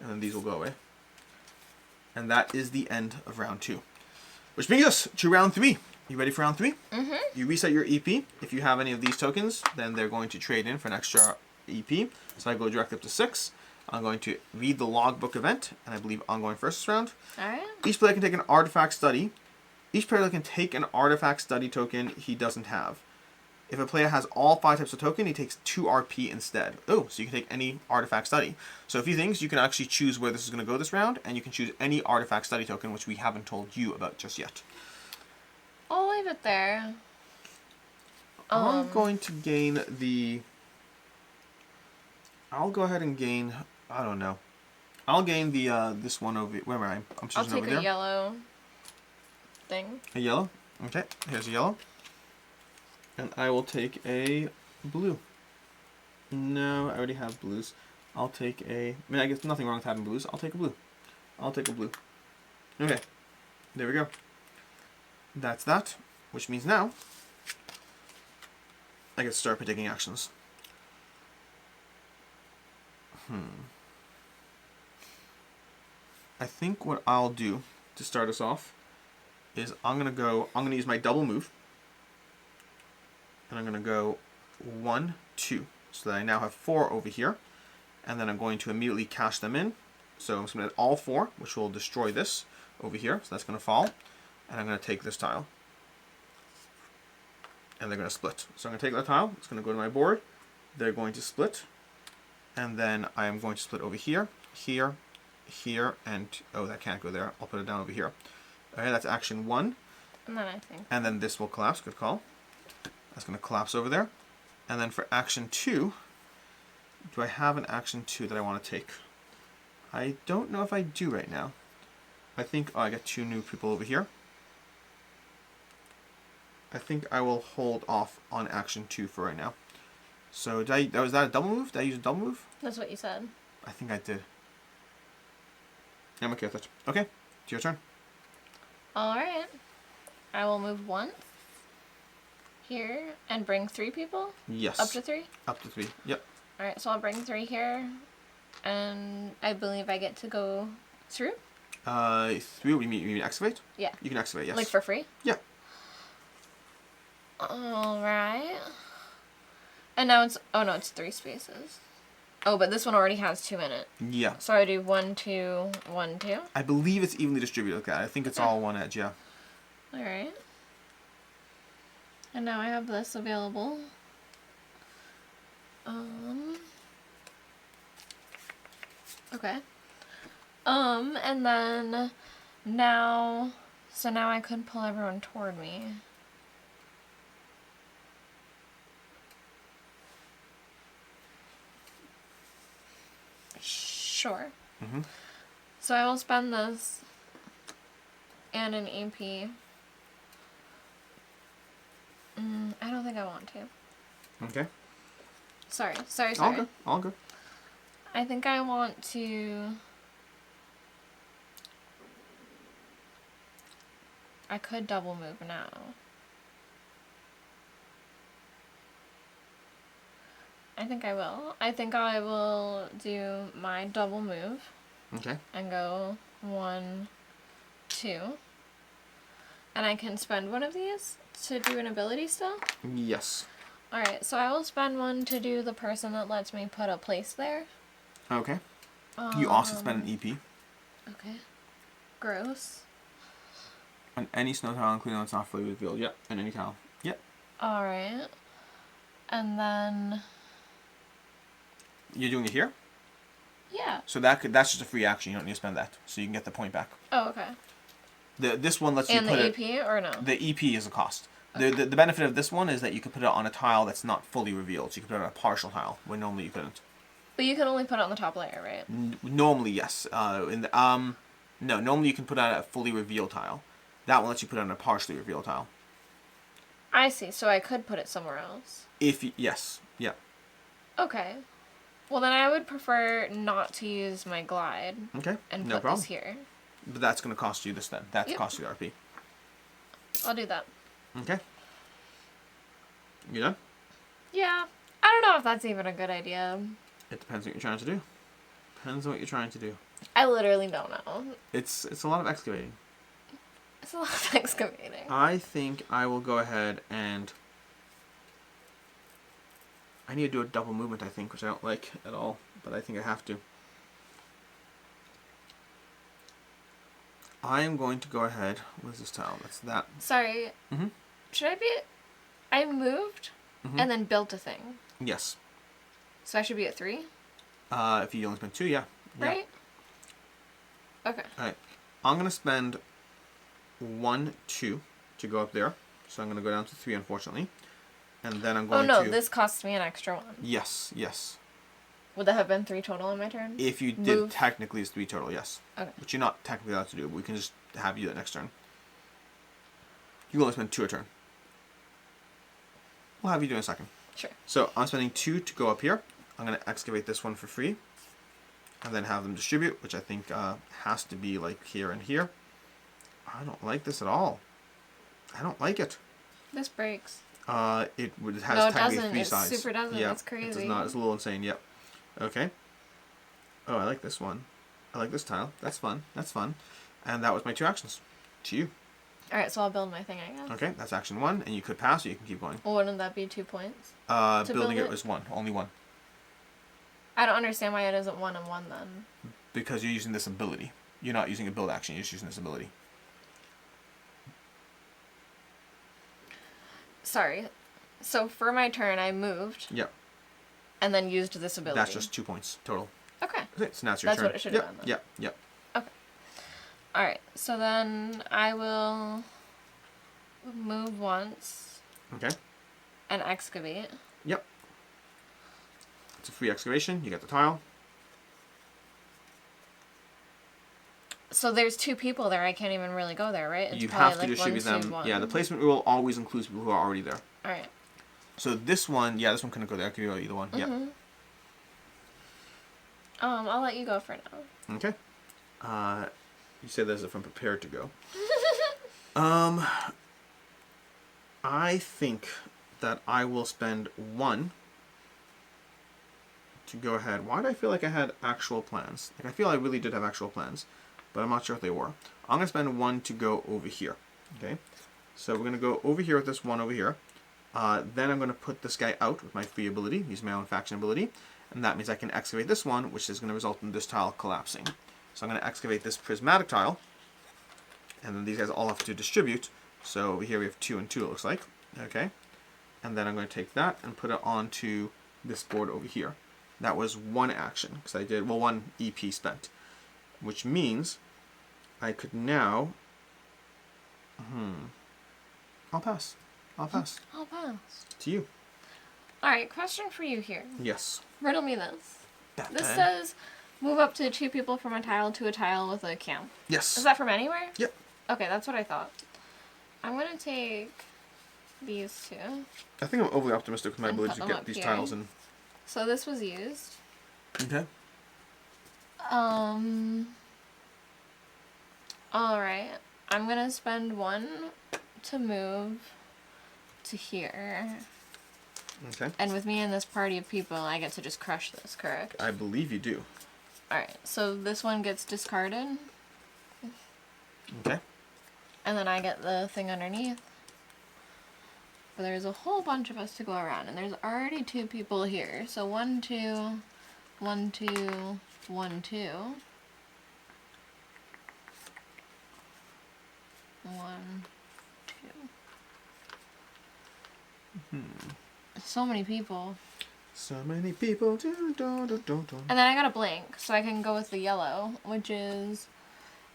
And then these will go away. And that is the end of round 2. Which brings us to round 3. You ready for round 3? Mm-hmm. You reset your EP. If you have any of these tokens, then they're going to trade in for an extra EP. So I go directly up to 6. I'm going to read the logbook event, and I believe I'm going first this round. Alright. Each player can take an artifact study. Each player can take an artifact study token he doesn't have. If a player has all 5 types of token, he takes 2 RP instead. Oh, so you can take any artifact study. So a few things, you can actually choose where this is going to go this round, and you can choose any artifact study token, which we haven't told you about just yet. I'll leave it there. I'm going to gain the... I'll go ahead and gain... I don't know. I'll gain the this one over... Where am I? I'm choosing over there. I'll take a yellow thing. A yellow? Okay, here's a yellow. And I will take a blue. No, I already have blues. I'll take a... I mean, I guess nothing wrong with having blues. I'll take a blue. I'll take a blue. Okay. There we go. That's that. Which means now I get to start by taking actions. I think what I'll do to start us off is I'm going to use my double move. And I'm going to go 1, 2. So that I now have 4 over here. And then I'm going to immediately cash them in. So I'm just going to add all 4, which will destroy this over here. So that's going to fall. And I'm going to take this tile. And they're going to split. So I'm going to take that tile. It's going to go to my board. They're going to split. And then I am going to split over here, here, here, and... Oh, that can't go there. I'll put it down over here. Okay, that's action 1. And then I think... And then this will collapse. Good call. That's going to collapse over there. And then for action 2, do I have an action 2 that I want to take? I don't know if I do right now. I think... Oh, I got 2 new people over here. I think I will hold off on action 2 for right now. So, was that a double move? Did I use a double move? That's what you said. I think I did. Yeah, I'm okay with it. Okay, it's your turn. Alright. I will move once. Here. And bring 3 people? Yes. Up to 3? Up to 3, yep. Alright, so I'll bring 3 here. And I believe I get to go through? 3, you mean excavate? Yeah. You can excavate, yes. Like for free? Yeah. Alright. And now it's... Oh no, it's 3 spaces. Oh, but this one already has 2 in it. Yeah. So I do 1, 2, 1, 2? I believe it's evenly distributed like that. I think it's all one edge, yeah. Alright. And now I have this available. Okay. And then now, so now I could pull everyone toward me. Sure. So I will spend this and an EP. I don't think I want to. Okay. Sorry. All good. I think I want to... I could double move now. I think I will. I think I will do my double move. Okay. And go 1, 2. And I can spend one of these to do an ability still? Yes. Alright, so I will spend one to do the person that lets me put a place there. Okay. You also spend an EP. Okay. Gross. On any snow tile, including when it's not fully revealed. Yep. And any tile. Yep. Alright. And then... You're doing it here? Yeah. So that's just a free action. You don't need to spend that. So you can get the point back. Oh, okay. This one lets you put it... And the EP or no? The EP is a cost. Okay. The benefit of this one is that you can put it on a tile that's not fully revealed. So you can put it on a partial tile, when normally you couldn't. But you can only put it on the top layer, right? Normally, yes. No, normally you can put it on a fully revealed tile. That one lets you put it on a partially revealed tile. I see. So I could put it somewhere else. Yes. Yeah. Okay. Well, then I would prefer not to use my glide. Okay. And no put problem. this here. But that's going to cost you this then. That's cost you the RP. I'll do that. Okay. You done? Yeah. I don't know if that's even a good idea. It depends what you're trying to do. Depends on what you're trying to do. I literally don't know. It's a lot of excavating. It's a lot of excavating. I think I will go ahead and... I need to do a double movement, I think, which I don't like at all. But I think I have to. I am going to go ahead... What is this tile? That's that. Sorry. Should I be... I moved and then built a thing. Yes. So I should be at 3? If you only spend 2, yeah. Right? Okay. Alright. I'm going to spend 1, 2 to go up there. So I'm going to go down to 3, unfortunately. And then I'm going to... Oh no, this costs me an extra 1. Yes. Would that have been 3 total on my turn? If you did, technically it's 3 total, yes. Okay. But you're not technically allowed to do it. We can just have you the next turn. You only spend 2 a turn. We'll have you do in a second. Sure. So I'm spending 2 to go up here. I'm going to excavate this one for free. And then have them distribute, which I think has to be like here and here. I don't like this at all. I don't like it. This breaks. It has technically 3 sides. It super doesn't. Yeah, it's crazy. It does not. It's a little insane. Yep. Okay. Oh, I like this one. I like this tile. That's fun. And that was my 2 actions. To you. Alright, so I'll build my thing, I guess. Okay, that's action 1, and you could pass or you can keep going. Well, wouldn't that be 2 points? Building it was 1. Only 1. I don't understand why it isn't 1 and 1 then. Because you're using this ability. You're not using a build action, you're just using this ability. Sorry. So for my turn, I moved. Yep. And then used this ability. That's just 2 points total. Okay. So now it's your turn. That's what it should have been then. Yep. Okay. Alright, so then I will move once. Okay. And excavate. Yep. It's a free excavation. You get the tile. So there's 2 people there. I can't even really go there, right? It's you have to like distribute 1, them. 2, 1. Yeah, the placement rule always includes people who are already there. Alright. So this one, this one couldn't go there. It could go either one. Yep. I'll let you go for now. Okay. You said this if I'm prepared to go. I think that I will spend 1 to go ahead. Why do I feel like I had actual plans? Like I feel I really did have actual plans, but I'm not sure if they were. I'm going to spend 1 to go over here. Okay. So we're going to go over here with this 1 over here. Then I'm going to put this guy out with my free ability, use my own faction ability, and that means I can excavate this one, which is going to result in this tile collapsing. So I'm going to excavate this prismatic tile, and then these guys all have to distribute. So over here we have 2 and 2, it looks like. Okay. And then I'm going to take that and put it onto this board over here. That was one action, because I did, well, one EP spent. Which means I could now... I'll pass. I'll pass. I'll pass. To you. Alright, question for you here. Yes. Riddle me this. Batman. This says, move up to 2 people from a tile to a tile with a camp. Yes. Is that from anywhere? Yep. Okay, that's what I thought. I'm going to take these 2. I think I'm overly optimistic with my ability to get these here. tiles in. So this was used. Okay. Alright. I'm going to spend 1 to move to here. Okay. And with me and this party of people, I get to just crush this, correct? I believe you do. Alright, so this one gets discarded. Okay. And then I get the thing underneath. But there's a whole bunch of us to go around, and there's already 2 people here. So 1, 2, 1, 2, 1, 2. 1, 2. So many people. So many people. And then I got a blank, so I can go with the yellow, which is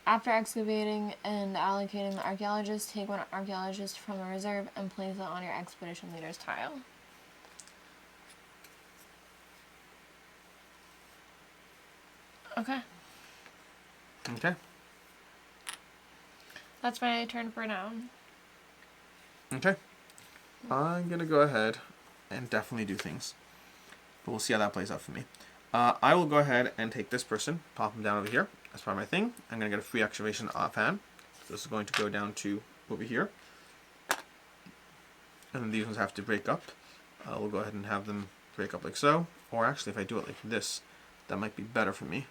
after excavating and allocating the archaeologist, take 1 archaeologist from a reserve and place it on your expedition leader's tile. Okay. Okay. That's my turn for now. Okay. I'm going to go ahead and definitely do things. But we'll see how that plays out for me. I will go ahead and take this person, pop him down over here. That's part of my thing. I'm going to get a free excavation offhand. So this is going to go down to over here. And then these ones have to break up. We'll go ahead and have them break up like so. Or actually, if I do it like this, that might be better for me.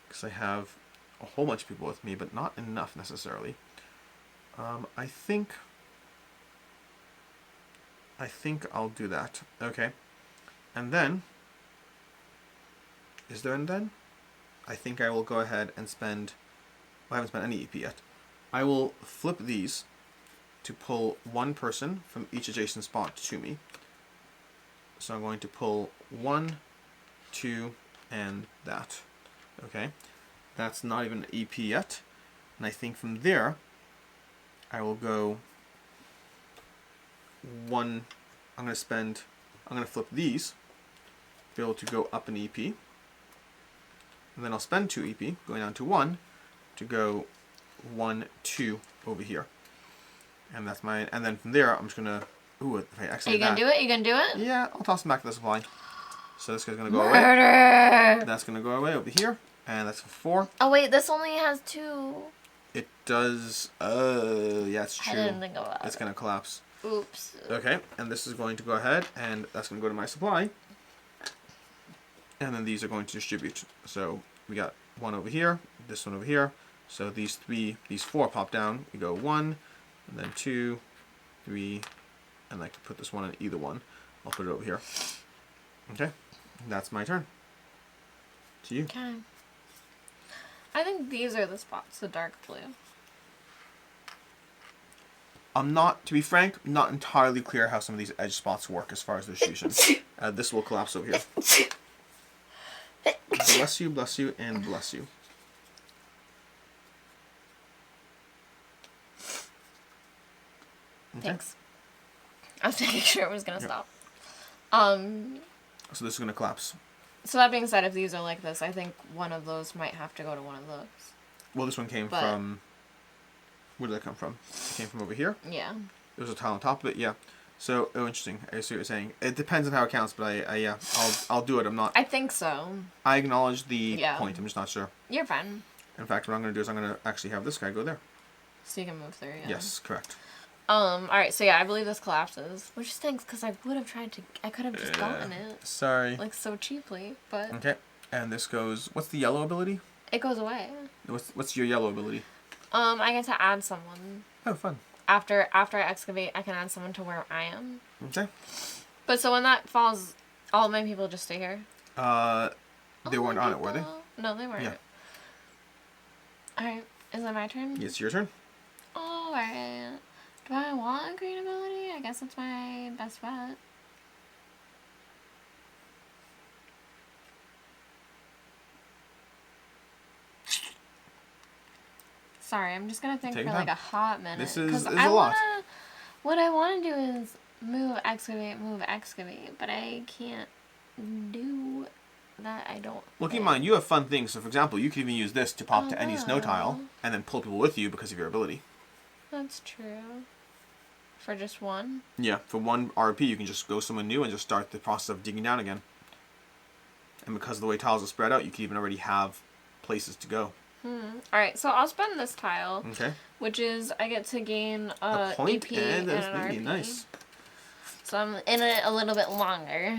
Because I have a whole bunch of people with me, but not enough necessarily. I think I'll do that. Okay. And then, is there an then? I think I will go ahead and spend, well, I haven't spent any EP yet. I will flip these to pull 1 person from each adjacent spot to me. So I'm going to pull 1, 2, and that. Okay. That's not even an EP yet. And I think from there, I will go 1, I'm going to flip these, be able to go up an EP. And then I'll spend 2 EP, going down to 1, to go 1, 2 over here. And that's my, and then from there, I'm just going to, ooh, if I accidentally Are you going to do it? You going to do it? Yeah, I'll toss them back to the supply. So this guy's going to go Murder! away. That's going to go away over here. And that's for 4. Oh wait, this only has 2. It does, yeah, it's true. I didn't think about it. It's going to collapse. Oops. Okay, and this is going to go ahead, and that's going to go to my supply. And then these are going to distribute. So we got 1 over here, this one over here. So these 4 pop down. We go 1, and then 2, 3, and I can put this one in either one. I'll put it over here. Okay, that's my turn. To you. Okay. I think these are the spots, the dark blue. I'm not, to be frank, not entirely clear how some of these edge spots work as far as distribution. This will collapse over here. Bless you, and bless you. Okay. Thanks. I was making sure it was going to stop. So this is going to collapse. So that being said, if these are like this, I think one of those might have to go to one of those. Well, this one came from... Where did that come from? It came from over here? Yeah. There was a tile on top of it, yeah. So, oh, interesting. I see what you're saying. It depends on how it counts, but yeah, I'll do it. I'm not... I think so. I acknowledge the point. I'm just not sure. You're fine. In fact, what I'm going to do is I'm going to actually have this guy go there. So you can move through, yeah. Yes, correct. Alright, so yeah, I believe this collapses. Which stinks, because I would have tried to... I could have just gotten it. Sorry. Like, so cheaply, but... Okay, and this goes... What's the yellow ability? It goes away. What's your yellow ability? I get to add someone. Oh, fun. After I excavate, I can add someone to where I am. Okay. But so when that falls, all of my people just stay here? They weren't on it, were they? No, they weren't. Yeah. Alright, is it my turn? It's your turn. Alright. Do I want a green ability? I guess that's my best bet. Sorry, I'm just gonna think for like a hot minute. This is a lot. What I want to do is move, excavate, but I can't do that. I don't. Well, keep in mind, you have fun things. So, for example, you could even use this to pop to any snow tile and then pull people with you because of your ability. That's true. For just one? Yeah, for one RP, you can just go somewhere new and just start the process of digging down again. And because of the way tiles are spread out, you can even already have places to go. Alright, so I'll spend this tile. Okay. Which is, I get to gain a point EP and an RP. Nice. So I'm in it a little bit longer.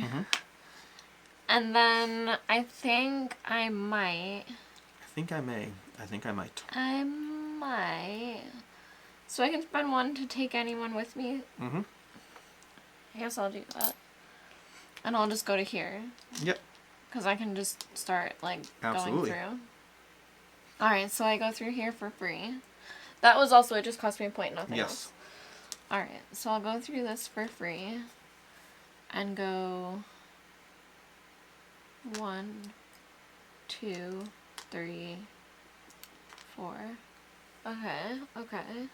And then I think I might. I think I might. I might. So I can spend one to take anyone with me. I guess I'll do that. And I'll just go to here. Yep. Because I can just start, like, Absolutely. going through. Alright, so I go through here for free. That was also, it just cost me a point, nothing else. Alright, so I'll go through this for free. And go 1, 2, 3, 4. Okay.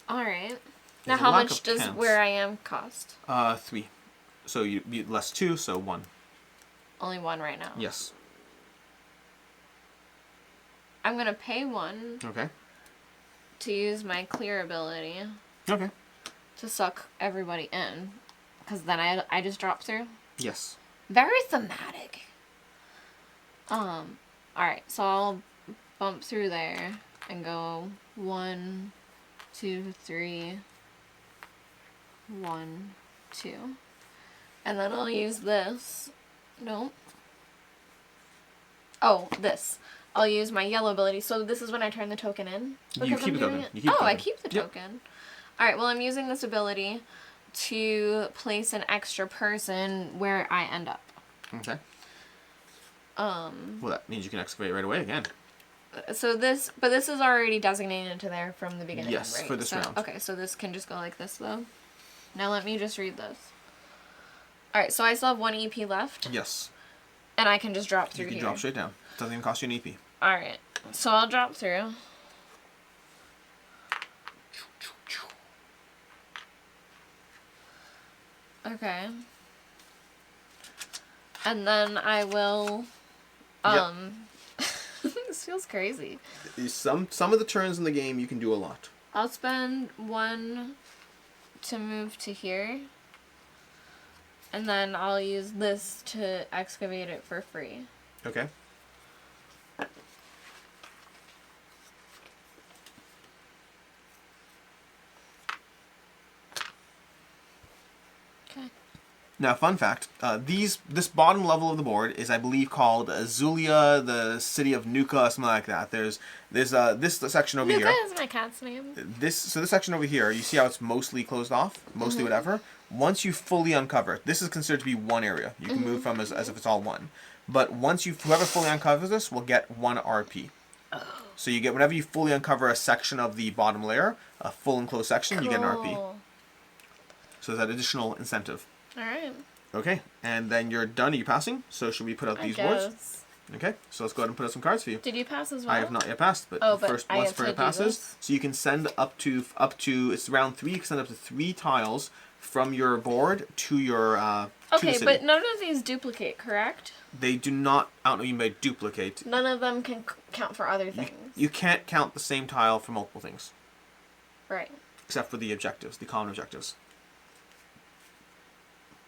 Alright. Now how much does where I am cost? 3. So you less 2, so 1. Only 1 right now. Yes. I'm gonna pay 1. Okay. To use my clear ability. Okay. To suck everybody in. Because then I just drop through. Yes. Very thematic. Alright, so I'll bump through there and go 1, 2, 3, 1, 2. And then I'll use this. Nope. Oh, this. I'll use my yellow ability. So this is when I turn the token in? You keep the token. I keep the token. Alright, well I'm using this ability to place an extra person where I end up. Okay. Well, that means you can excavate right away again. So this is already designated to there from the beginning, yes, right? for this round. Okay, so this can just go like this, though. Now let me just read this. Alright, so I still have 1 EP left. Yes. And I can just drop through here. You can drop straight down. Doesn't even cost you an EP. Alright, so I'll drop through. Okay. And then I will, this feels crazy. Some of the turns in the game you can do a lot. I'll spend 1 to move to here. And then I'll use this to excavate it for free. Okay. Now, fun fact, this bottom level of the board is, I believe, called Azulia, the City of Nuuka, something like that. There's this section over here. Nuuka is my cat's name. This section over here, you see how it's mostly closed off? Mostly whatever? Once you fully uncover it, this is considered to be one area. You can move from as if it's all one. But once whoever fully uncovers this will get 1 RP. Oh. So you get, whenever you fully uncover a section of the bottom layer, a full enclosed section, you get an RP. So there's that additional incentive. Alright. Okay, and then you're done. Are you passing? So should we put out these boards? Okay, so let's go ahead and put out some cards for you. Did you pass as well? I have not yet passed, but first once Fred passes, so you can send up to it's round 3. You can send up to 3 tiles from your board to your to the city. But none of these duplicate, correct? They do not. I don't know what you mean by duplicate. None of them can count for other things. You can't count the same tile for multiple things. Right. Except for the objectives, the common objectives.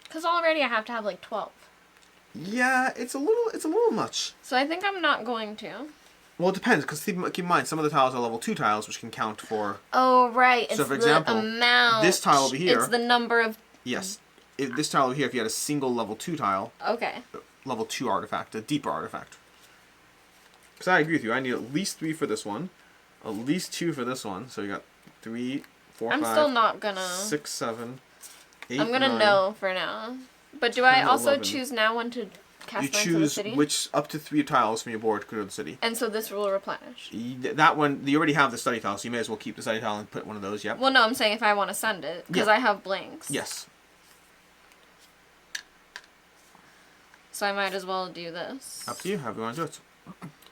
Because already I have to have like 12. Yeah, it's a little much. So I think I'm not going to. Well, it depends, because keep in mind, some of the tiles are level 2 tiles, which can count for... Oh, right. So, for example, amount. This tile over here... It's the number of... Yes. This tile over here, if you had a single level 2 tile... Okay. Level 2 artifact, a deeper artifact. Because I agree with you, I need at least 3 for this one, at least 2 for this one, so you got 3, 4, 5... I'm still not gonna... 6, 7, 8, I'm gonna 9, know for now. But do I also 11. choose now when to cast you into the city? choose which up to 3 tiles from your board to go to the city. And so this will replenish? That one, you already have the study tile, so you may as well keep the study tile and put one of those, yep. Well, no, I'm saying if I want to send it, because I have blanks. Yes. So I might as well do this. Up to you, however you want to do it.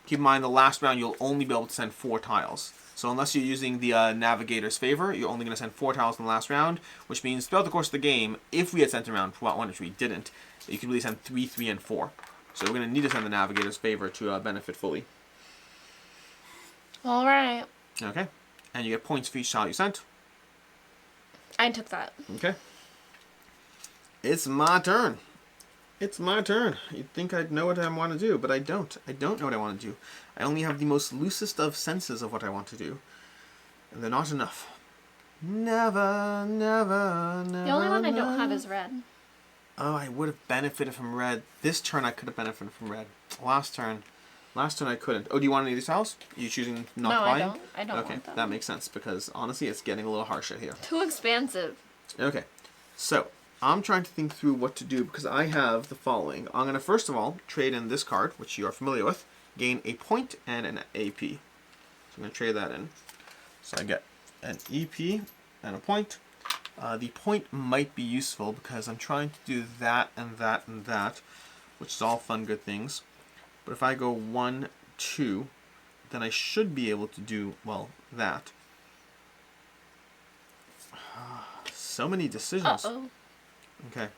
keep in mind the last round you'll only be able to send 4 tiles. So unless you're using the Navigator's Favor, you're only going to send 4 tiles in the last round, which means throughout the course of the game, if we had sent around 1, which we didn't, you could really send 3, 3, and 4. So we're going to need to send the Navigator's Favor to benefit fully. All right. Okay. And you get points for each tile you sent. I took that. Okay. It's my turn. It's my turn. You'd think I'd know what I want to do, but I don't. I don't know what I want to do. I only have the most loosest of senses of what I want to do. And they're not enough. Never, never, never. The only one I don't have is red. Oh, I would have benefited from red. This turn I could have benefited from red. Last turn I couldn't. Oh, do you want any of these tiles? Are you choosing not to buy? No, I don't okay, want them. That makes sense because honestly it's getting a little harsh out here. Too expansive. Okay, so I'm trying to think through what to do because I have the following. I'm going to first of all trade in this card, which you are familiar with, gain a point and an AP. So I'm going to trade that in. So I get an EP and a point. The point might be useful because I'm trying to do that and that and that, which is all fun, good things. But if I go 1, 2, then I should be able to do, well, that. So many decisions. Uh-oh. Okay.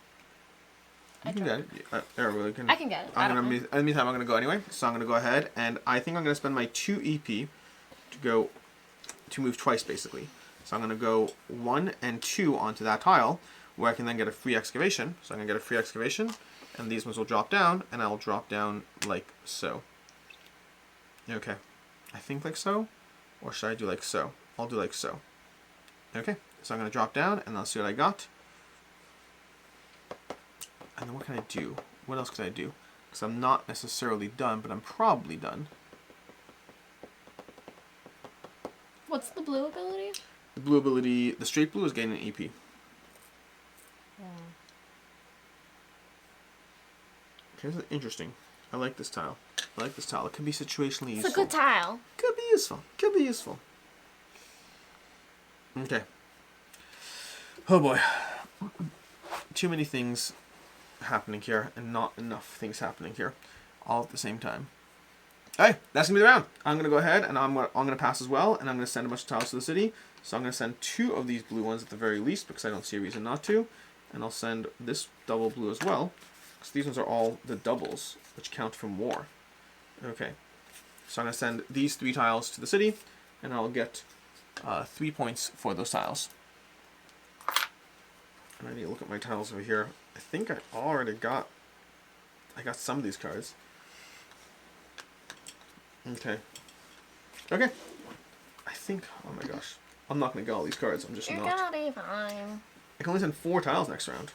You can get it. I can get it. In the meantime, I'm going to go anyway. So I'm going to go ahead, and I think I'm going to spend my 2 EP to move twice, basically. So I'm going to go 1 and 2 onto that tile, where I can then get a free excavation. So I'm going to get a free excavation, and these ones will drop down, and I'll drop down like so. Okay. I think like so, or should I do like so? I'll do like so. Okay. So I'm going to drop down, and I'll see what I got. And then what can I do? What else could I do? Because I'm not necessarily done, but I'm probably done. What's the blue ability? The blue ability, the straight blue is gaining an EP. Yeah. Okay, this is interesting. I like this tile. I like this tile. It can be situationally useful. It's a good tile. Could be useful. Could be useful. Okay. Oh boy. Too many things happening here and not enough things happening here all at the same time. Hey, that's gonna be the round. I'm gonna go ahead and I'm gonna pass as well, and I'm gonna send a bunch of tiles to the city. So I'm gonna send 2 of these blue ones at the very least because I don't see a reason not to, and I'll send this double blue as well because these ones are all the doubles which count from war. Okay, so I'm gonna send these 3 tiles to the city, and I'll get 3 points for those tiles. And I need to look at my tiles over here. I think I already got. I got some of these cards. Okay. Okay. I think. Oh my gosh. I'm not gonna get all these cards. I'm just You're not. gonna be fine. I can only send 4 tiles next round.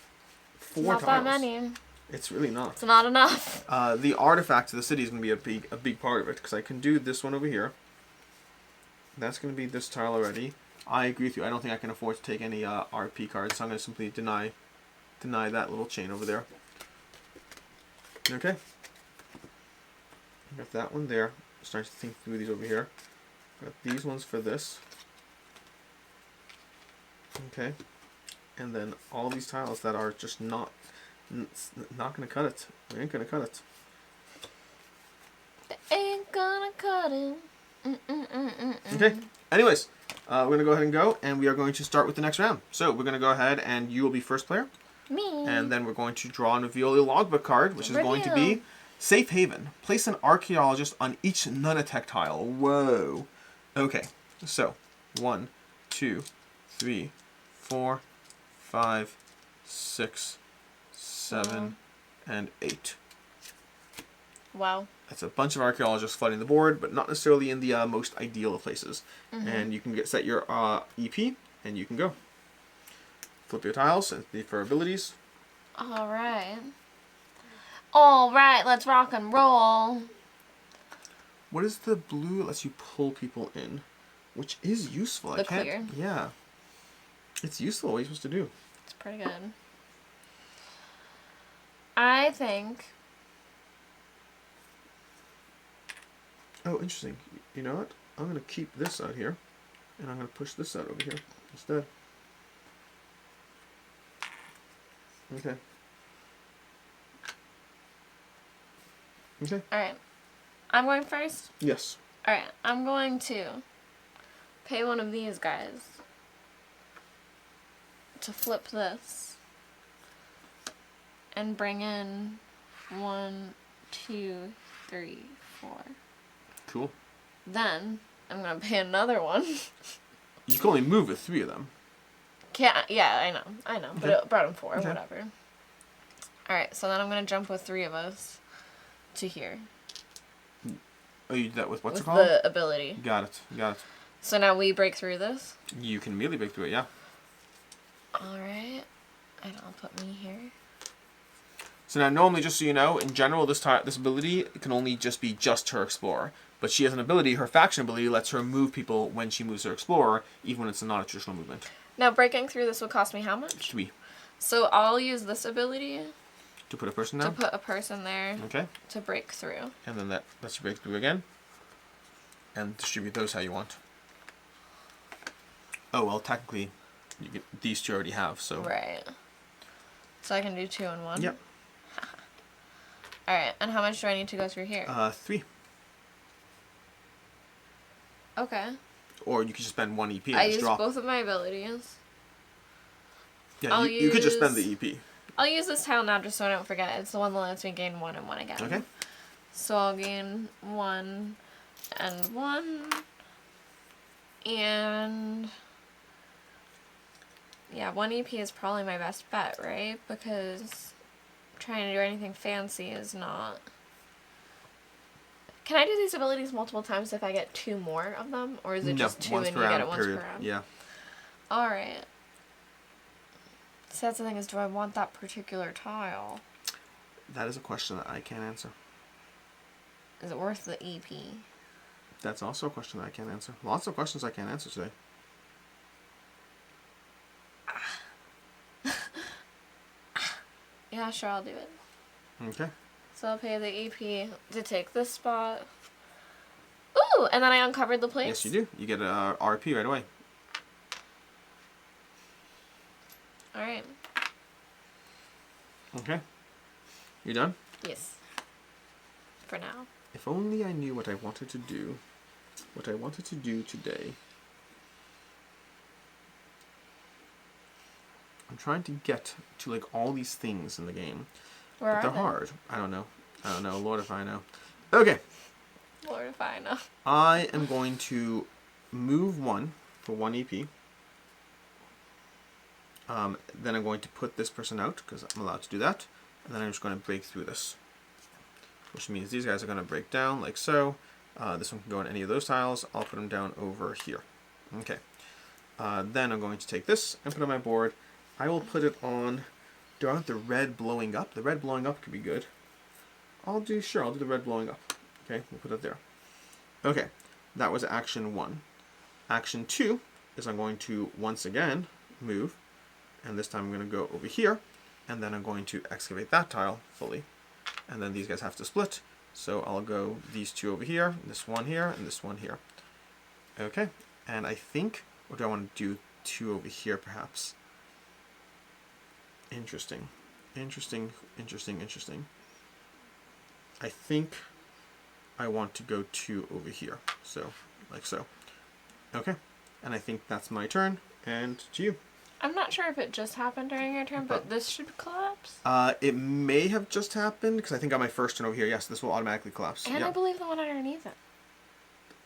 4 Not tiles. that many. It's really not. It's not enough. The artifact to the city is gonna be a big part of it because I can do this one over here. That's gonna be this tile already. I agree with you. I don't think I can afford to take any RP cards, so I'm gonna simply deny that little chain over there. Okay. Got that one there. Starting to think through these over here. Got these ones for this. Okay. And then all these tiles that are just not gonna cut it. We ain't gonna cut it. Ain't gonna cut it. Okay. Anyways, we're gonna go ahead and go, and we are going to start with the next round. So we're gonna go ahead, and you will be first player. Me. And then we're going to draw and reveal a logbook card, which is going to be Safe Haven. Place an archaeologist on each Nuuka tile. Whoa. Okay. So 1, 2, 3, 4, 5, 6, 7, and 8. Wow. That's a bunch of archaeologists flooding the board, but not necessarily in the most ideal of places. And you can set your EP, and you can go. Flip your tiles and for abilities. Alright. Alright, let's rock and roll. What is the blue? It lets you pull people in, which is useful. The clear. Yeah. It's useful. What are you supposed to do? It's pretty good. I think. Oh, interesting. You know what? I'm going to keep this out here, and I'm going to push this out over here instead. Okay. Okay. Alright. I'm going first? Yes. Alright, I'm going to pay one of these guys to flip this and bring in 1, 2, 3, 4. Cool. Then I'm gonna pay another one. You can only move with 3 of them. Yeah, I know. But it brought him 4, okay. Whatever. Alright, so then I'm gonna jump with 3 of us to here. Oh, you did that with what's with it called? The ability. Got it. So now we break through this? You can immediately break through it, yeah. Alright. And I'll put me here. So now normally, just so you know, in general, this ability can only just be just her Explorer. But she has an ability, her faction ability lets her move people when she moves her Explorer, even when it's not a traditional movement. Now breaking through this would cost me how much? 3. So I'll use this ability To put a person down? to put a person there. Okay. To break through. And then that lets you break through again. And distribute those how you want. Oh, well, technically, these 2 already have, so... Right. So I can do 2 in 1? Yep. Alright, and how much do I need to go through here? 3. Okay. Or you could just spend 1 EP and I just use drop. both of my abilities. Yeah, you could just spend the EP. I'll use this tile now just so I don't forget. It's the one that lets me gain 1 and 1 again. Okay. So I'll gain 1 and 1. And... yeah, 1 EP is probably my best bet, right? Because trying to do anything fancy is not... Can I do these abilities multiple times if I get 2 more of them? Or is it just 2 and you get it once per round? Yeah. Alright. So that's the thing is, do I want that particular tile? That is a question that I can't answer. Is it worth the EP? That's also a question that I can't answer. Lots of questions I can't answer today. Yeah, sure, I'll do it. Okay. So I'll pay the EP to take this spot. Ooh, and then I uncovered the place. Yes, you do. You get a RP right away. Alright. Okay. You done? Yes. For now. If only I knew what I wanted to do. What I wanted to do today. I'm trying to get to like all these things in the game. Where but are they're they? hard. I don't know. Lord if I know. Okay. Lord if I know. I am going to move 1 for 1 EP. Then I'm going to put this person out because I'm allowed to do that. And then I'm just going to break through this. Which means these guys are going to break down like so. This one can go in any of those tiles. I'll put them down over here. Okay. Then I'm going to take this and put it on my board. I will put it on... Do I want the red blowing up? The red blowing up could be good. I'll do the red blowing up. Okay, we'll put it there. Okay, that was action 1. Action 2 is I'm going to once again move. And this time I'm going to go over here. And then I'm going to excavate that tile fully. And then these guys have to split. So I'll go these 2 over here, this one here, and this one here. Okay, and I think, or do I want to do 2 over here perhaps? Interesting. I think I want to go 2 over here. So, like so. Okay, and I think that's my turn, and to you. I'm not sure if it just happened during your turn, but this should collapse. It may have just happened, because I think on my first turn over here, yes, this will automatically collapse. And I believe the one underneath it.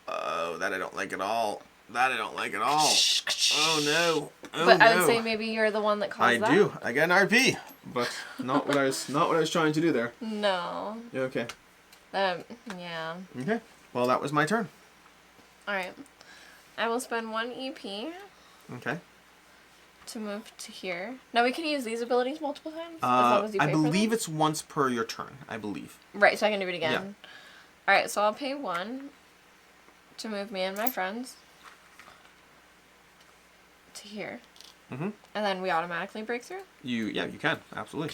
Oh, that I don't like at all. Oh no. Oh, but no. I would say maybe you're the one that caused that. I do. I get an RP, but not what I was trying to do there. No. Okay. Yeah. Okay. Well, that was my turn. All right. I will spend 1 EP. Okay. To move to here. Now we can use these abilities multiple times? As long as you pay I believe for it's once per your turn. I believe. Right, so I can do it again. Yeah. All right, so I'll pay 1 to move me and my friends to here. Mm-hmm. And then we automatically break through? You can. Absolutely.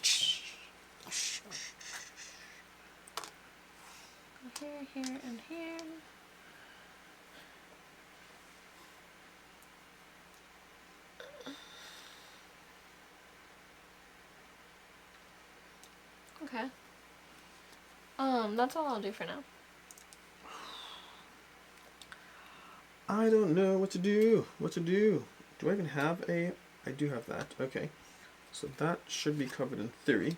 Here, and here. Okay. That's all I'll do for now. I don't know what to do. What to do? Do I even have a... I do have that. Okay. So that should be covered in theory.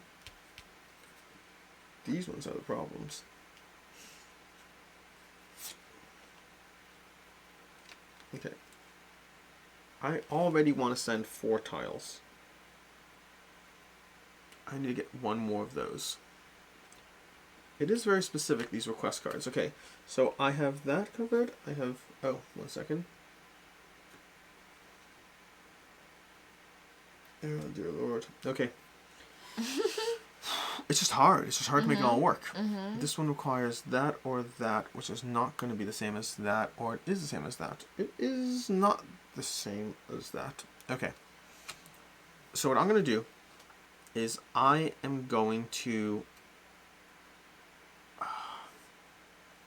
These ones are the problems. Okay. I already want to send 4 tiles. I need to get 1 more of those. It is very specific, these request cards. Okay, so I have that covered. I have... Oh, 1 second. Oh, dear Lord. Okay. It's just hard. It's just hard to make it all work. This one requires that or that, which is not going to be the same as that, or it is the same as that. It is not the same as that. Okay. So what I'm going to do is I am going to...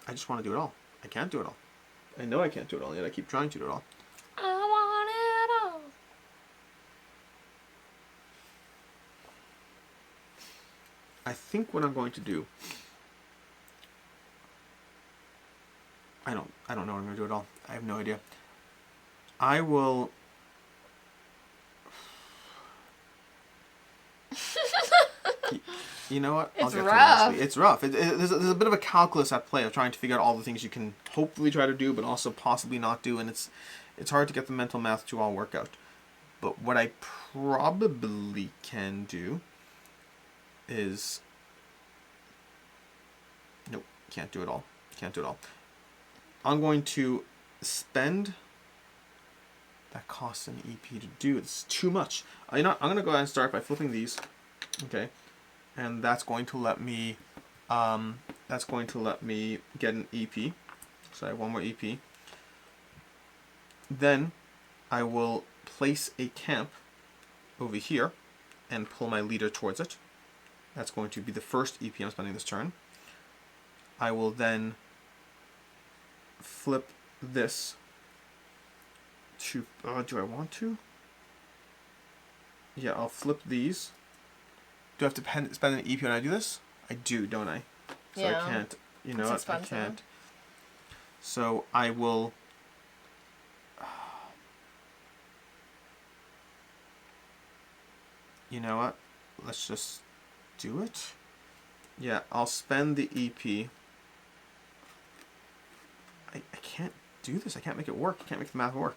I just want to do it all. I can't do it all. I know I can't do it all, yet I keep trying to do it all. I want it all. I think what I'm going to do... I don't know what I'm going to do at all. I have no idea. I will... You know what? It's rough. It's rough. There's a bit of a calculus at play of trying to figure out all the things you can hopefully try to do, but also possibly not do, and it's hard to get the mental math to all work out. But what I probably can do is... Nope, can't do it all. Can't do it all. I'm going to spend... That costs an EP to do. It's too much. You know what? I'm going to go ahead and start by flipping these. Okay. And that's going to let me get an EP. So I have 1 more EP. Then I will place a camp over here and pull my leader towards it. That's going to be the first EP I'm spending this turn. I will then flip this to... do I want to? Yeah, I'll flip these. Do I have to spend an EP when I do this? I do, don't I? So yeah. I can't. You know what? I can't. So I will... You know what? Let's just do it. Yeah, I'll spend the EP. I can't do this. I can't make it work. I can't make the math work.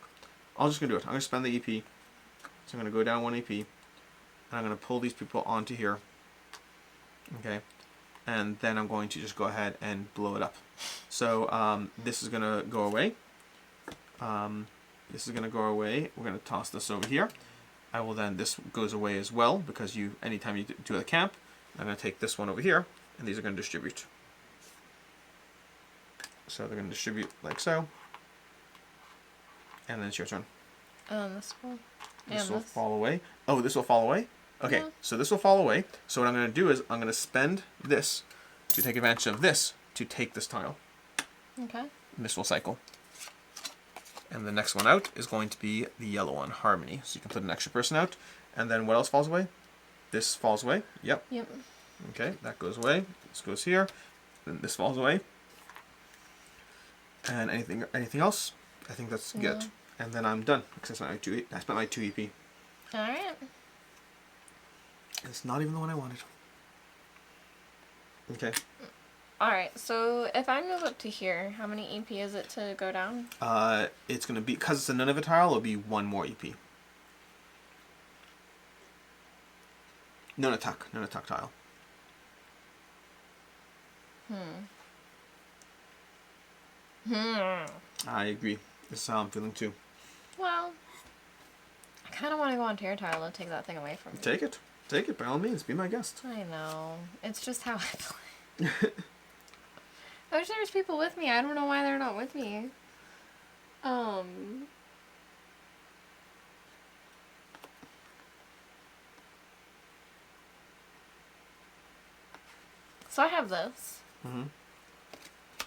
I'm just going to do it. I'm going to spend the EP. So I'm going to go down 1 EP. And I'm going to pull these people onto here. Okay. And then I'm going to just go ahead and blow it up. So this is going to go away. This is going to go away. We're going to toss this over here. I will then, this goes away as well, because anytime you do a camp, I'm going to take this one over here, and these are going to distribute. So they're going to distribute like so. And then it's your turn. This will fall away. Oh, this will fall away? Okay, yeah. So this will fall away. So what I'm going to do is I'm going to spend this to take advantage of this to take this tile. Okay. And this will cycle. And the next one out is going to be the yellow one, Harmony. So you can put an extra person out. And then what else falls away? This falls away. Yep. Yep. Okay, that goes away. This goes here. Then this falls away. And anything else? I think that's good. And then I'm done because I spent my 2 EP. All right. It's not even the one I wanted. Okay. All right. So if I move up to here, how many EP is it to go down? It's gonna be, because it's a Nunavut tile, it'll be 1 more EP. Nuuka tile. I agree. This is how I'm feeling too. Well, I kind of want to go on Terra Tile and take that thing away from me. Take it. Take it, by all means. Be my guest. I know. It's just how I play. I wish there was people with me. I don't know why they're not with me. So I have this. Mm-hmm.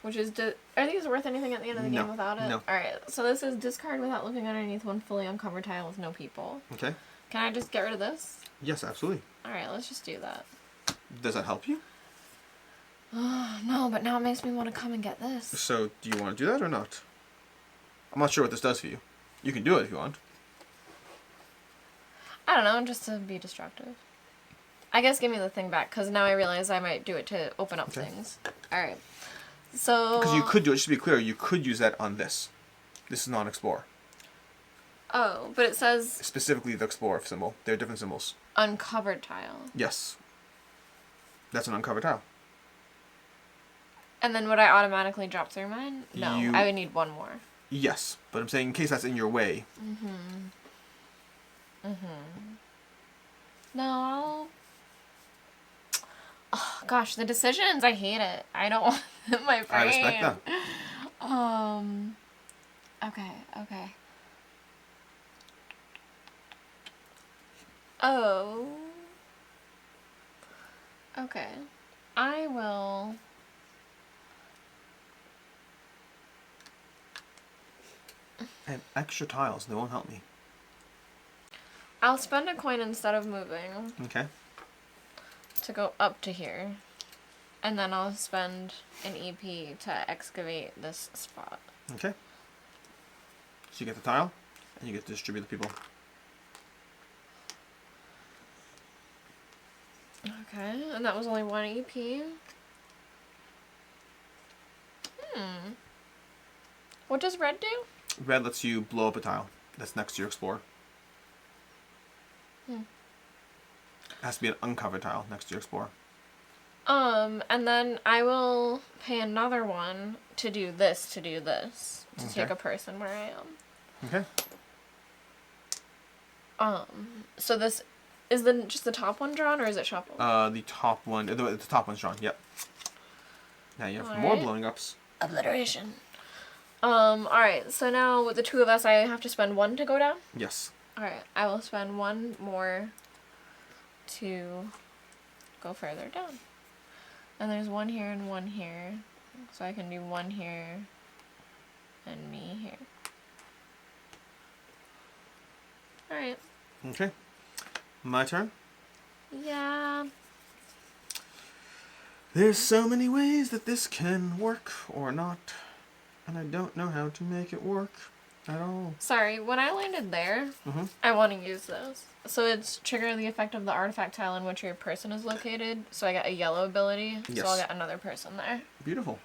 Which is, are these worth anything at the end of the game without it? No. Alright, so this is discard without looking underneath 1 fully uncovered tile with no people. Okay. Can I just get rid of this? Yes, absolutely. Alright, let's just do that. Does that help you? No, but now it makes me want to come and get this. So, do you want to do that or not? I'm not sure what this does for you. You can do it if you want. I don't know, just to be destructive. I guess give me the thing back, because now I realize I might do it to open up things. Alright. So... Because you could do it, just to be clear, you could use that on this. This is not Explorer. Oh, but it says... Specifically the Explorer symbol. They're different symbols. Uncovered tile. Yes. That's an uncovered tile. And then would I automatically drop through mine? No, I would need one more. Yes, but I'm saying in case that's in your way. No, I'll... Oh, gosh, the decisions, I hate it. I don't want my brain. I respect that. Okay. Oh. Okay. I will... I have extra tiles. They won't help me. I'll spend a coin instead of moving. Okay. To go up to here. And then I'll spend an EP to excavate this spot. Okay. So you get the tile, and you get to distribute the people. Okay, and that was only one EP. What does red do? Red lets you blow up a tile that's next to your Explorer. It has to be an uncovered tile next to your Explorer. And then I will pay another one to do this, to take a person where I am. Okay. So this, is just the top one drawn, or is it shuffled? The top one, the top one's drawn, yep. Now you have more blowing ups. Obliteration. Alright, so now with the two of us, I have to spend one to go down? Yes. Alright, I will spend one more to go further down. And there's one here and one here. So I can do one here and me here. Alright. Okay. My turn? Yeah. There's so many ways that this can work or not. And I don't know how to make it work at all. Sorry, when I landed there, I want to use those. So it's trigger the effect of the artifact tile in which your person is located. So I got a yellow ability. Yes. So I'll get another person there. Beautiful.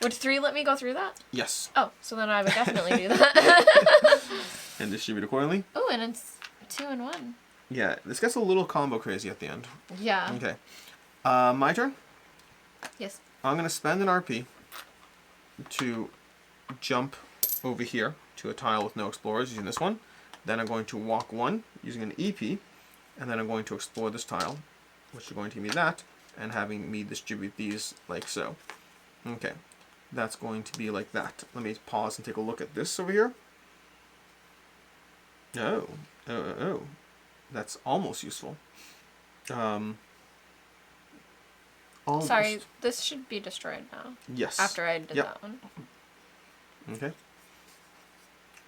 Would 3 let me go through that? Yes. Oh, so then I would definitely do that. And distribute accordingly. Oh, and it's 2 in 1. Yeah, this gets a little combo crazy at the end. Yeah. Okay. My turn? Yes. I'm going to spend an RP to jump over here to a tile with no explorers using this one. Then I'm going to walk 1 using an EP, and then I'm going to explore this tile, which is going to give me that, and having me distribute these like so. Okay, that's going to be like that. Let me pause and take a look at this over here. Oh, that's almost useful. Almost. Sorry, this should be destroyed now. Yes. After I did that one. Okay.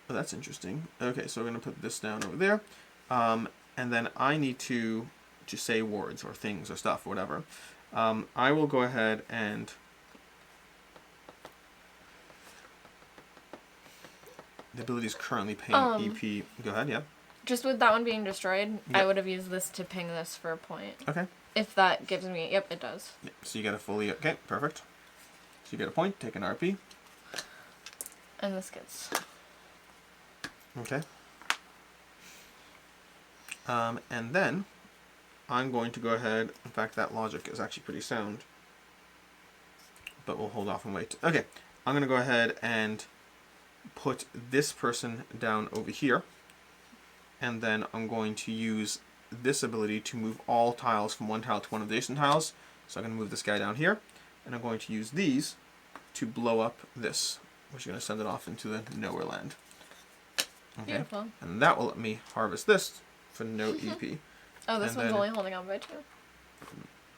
Well, that's interesting. Okay, so we're going to put this down over there. And then I need to say words or things or stuff or whatever. I will go ahead and... The ability is currently paying EP. Go ahead, yeah. Just with that one being destroyed, yep. I would have used this to ping this for a point. Okay. If that gives me... Yep, it does. Yep. So you get a fully... Okay, perfect. So you get a point, take an RP. And this gets... Okay. And then I'm going to go ahead... In fact, that logic is actually pretty sound. But we'll hold off and wait. Okay. I'm going to go ahead and put this person down over here. And then I'm going to use this ability to move all tiles from one tile to one of the adjacent tiles. So I'm going to move this guy down here. And I'm going to use these to blow up this, which is going to send it off into the nowhere land. Okay. Beautiful. And that will let me harvest this for no EP. Oh, this one's only holding on by 2?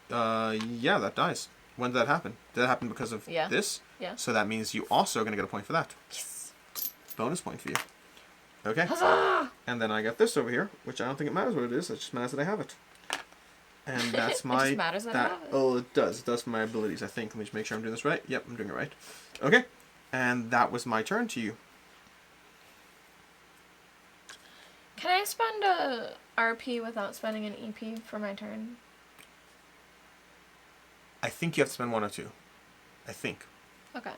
Yeah, that dies. When did that happen? Did that happen because of this? Yeah. So that means you also are going to get a point for that. Yes. Bonus point for you. Okay. Huzzah! And then I got this over here, which I don't think it matters what it is. It just matters that I have it. And that's my... It just matters that I have it. Oh, it does. It does for my abilities, I think. Let me just make sure I'm doing this right. Yep, I'm doing it right. Okay. And that was my turn to you. Can I spend a RP without spending an EP for my turn? I think you have to spend 1 or 2. I think. Okay.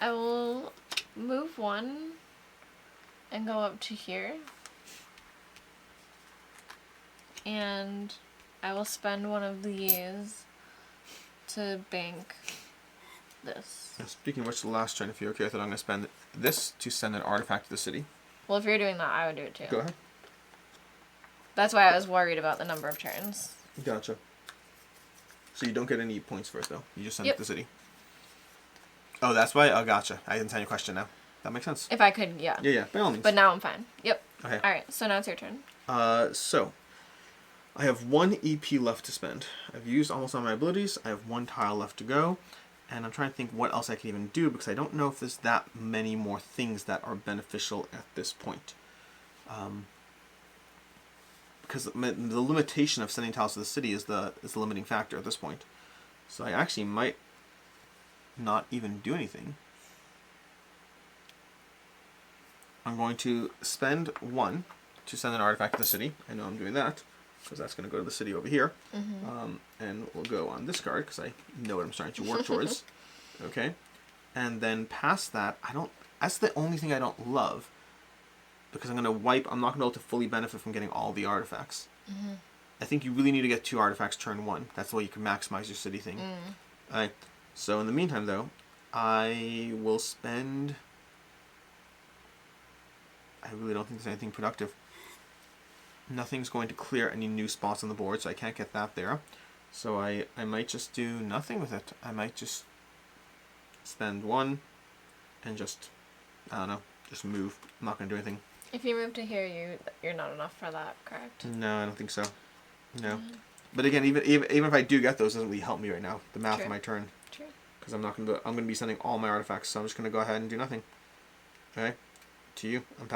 I will move 1 and go up to here. And I will spend 1 of these to bank this. And speaking of which, the last turn, if you're okay with it, I'm going to spend this to send an artifact to the city. Well, if you're doing that, I would do it too. Go ahead. That's why I was worried about the number of turns. Gotcha. So you don't get any points first, though. You just send it to the city. Oh, that's why? Oh, gotcha. I understand your question now. That makes sense. If I could, yeah. Yeah, by all means. But now I'm fine. Yep. Okay. Alright, so now it's your turn. So, I have 1 EP left to spend. I've used almost all my abilities. I have 1 tile left to go. And I'm trying to think what else I can even do, because I don't know if there's that many more things that are beneficial at this point. Because the limitation of sending tiles to the city is the limiting factor at this point. So I actually might not even do anything. I'm going to spend 1 to send an artifact to the city. I know I'm doing that, because that's going to go to the city over here. And we'll go on this card, because I know what I'm starting to work towards. Okay? And then past that, that's the only thing I don't love. Because I'm going to wipe, I'm not going to be able to fully benefit from getting all the artifacts. I think you really need to get 2 artifacts turn 1. That's the way you can maximize your city thing. Alright, so in the meantime though, I will spend... I really don't think there's anything productive. Nothing's going to clear any new spots on the board, so I can't get that there. So I might just do nothing with it. I might just spend 1 and just, I don't know, just move. I'm not going to do anything. If you move to here, you're not enough for that, correct? No, I don't think so. No. But again, even if I do get those, it doesn't really help me right now. The math of my turn. True. Because I'm going to be sending all my artifacts, so I'm just going to go ahead and do nothing. Okay? To you. I'm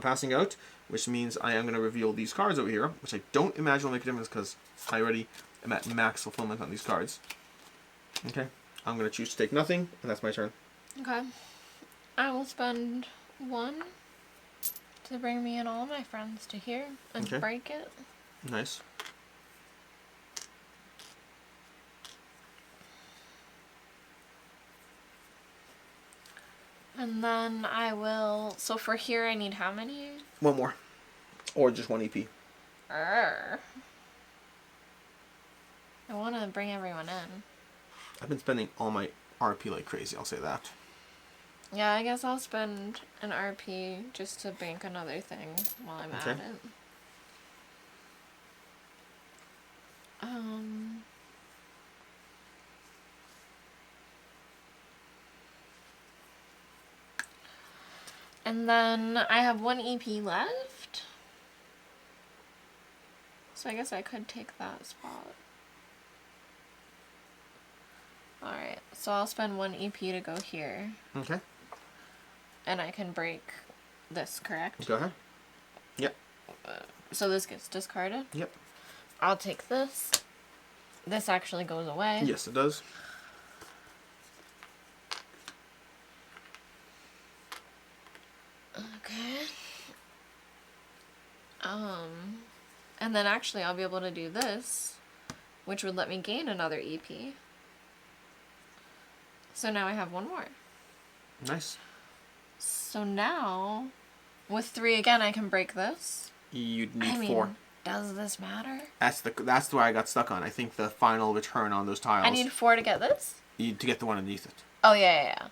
passing out, which means I am going to reveal these cards over here, which I don't imagine will make a difference because I already am at max fulfillment on these cards. Okay? I'm going to choose to take nothing, and that's my turn. Okay. I will spend 1 to bring me and all my friends to here and break it. Nice. And then I will... So for here, I need how many? 1 more. Or just 1 EP. I want to bring everyone in. I've been spending all my RP like crazy, I'll say that. Yeah, I guess I'll spend an RP just to bank another thing while I'm at it. And then I have 1 EP left. So I guess I could take that spot. Alright, so I'll spend 1 EP to go here. Okay. And I can break this, correct? Go ahead. Yep. So this gets discarded? Yep. I'll take this. This actually goes away. Yes, it does. Okay. And then actually I'll be able to do this, which would let me gain another EP. So now I have 1 more. Nice. So now, with 3 again, I can break this. You'd need 4. Does this matter? That's where I got stuck on. I think the final return on those tiles. I need 4 to get this? To get the one underneath it. Oh, yeah.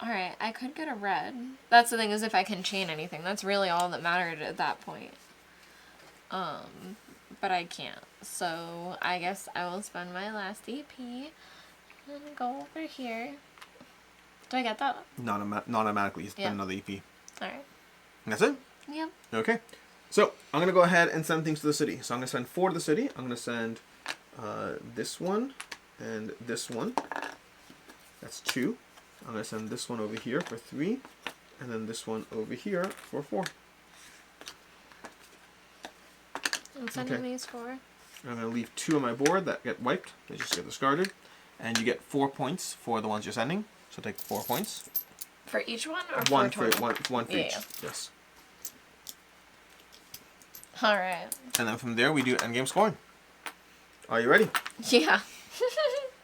Alright, I could get a red. That's the thing, is if I can chain anything. That's really all that mattered at that point. But I can't. So I guess I will spend my last EP and go over here. Do I get that? Not automatically. You spend another EP. Alright. That's it? Yep. Okay. So I'm going to go ahead and send things to the city. So I'm going to send 4 to the city. I'm going to send this one and this one. That's 2. I'm going to send this one over here for 3. And then this one over here for 4. I'm sending these 4. I'm going to leave 2 on my board that get wiped. They just get discarded. And you get 4 points for the ones you're sending. So take 4 points. For each one or one for total? one for each. Yeah. Yes. All right. And then from there we do endgame scoring. Are you ready? Yeah.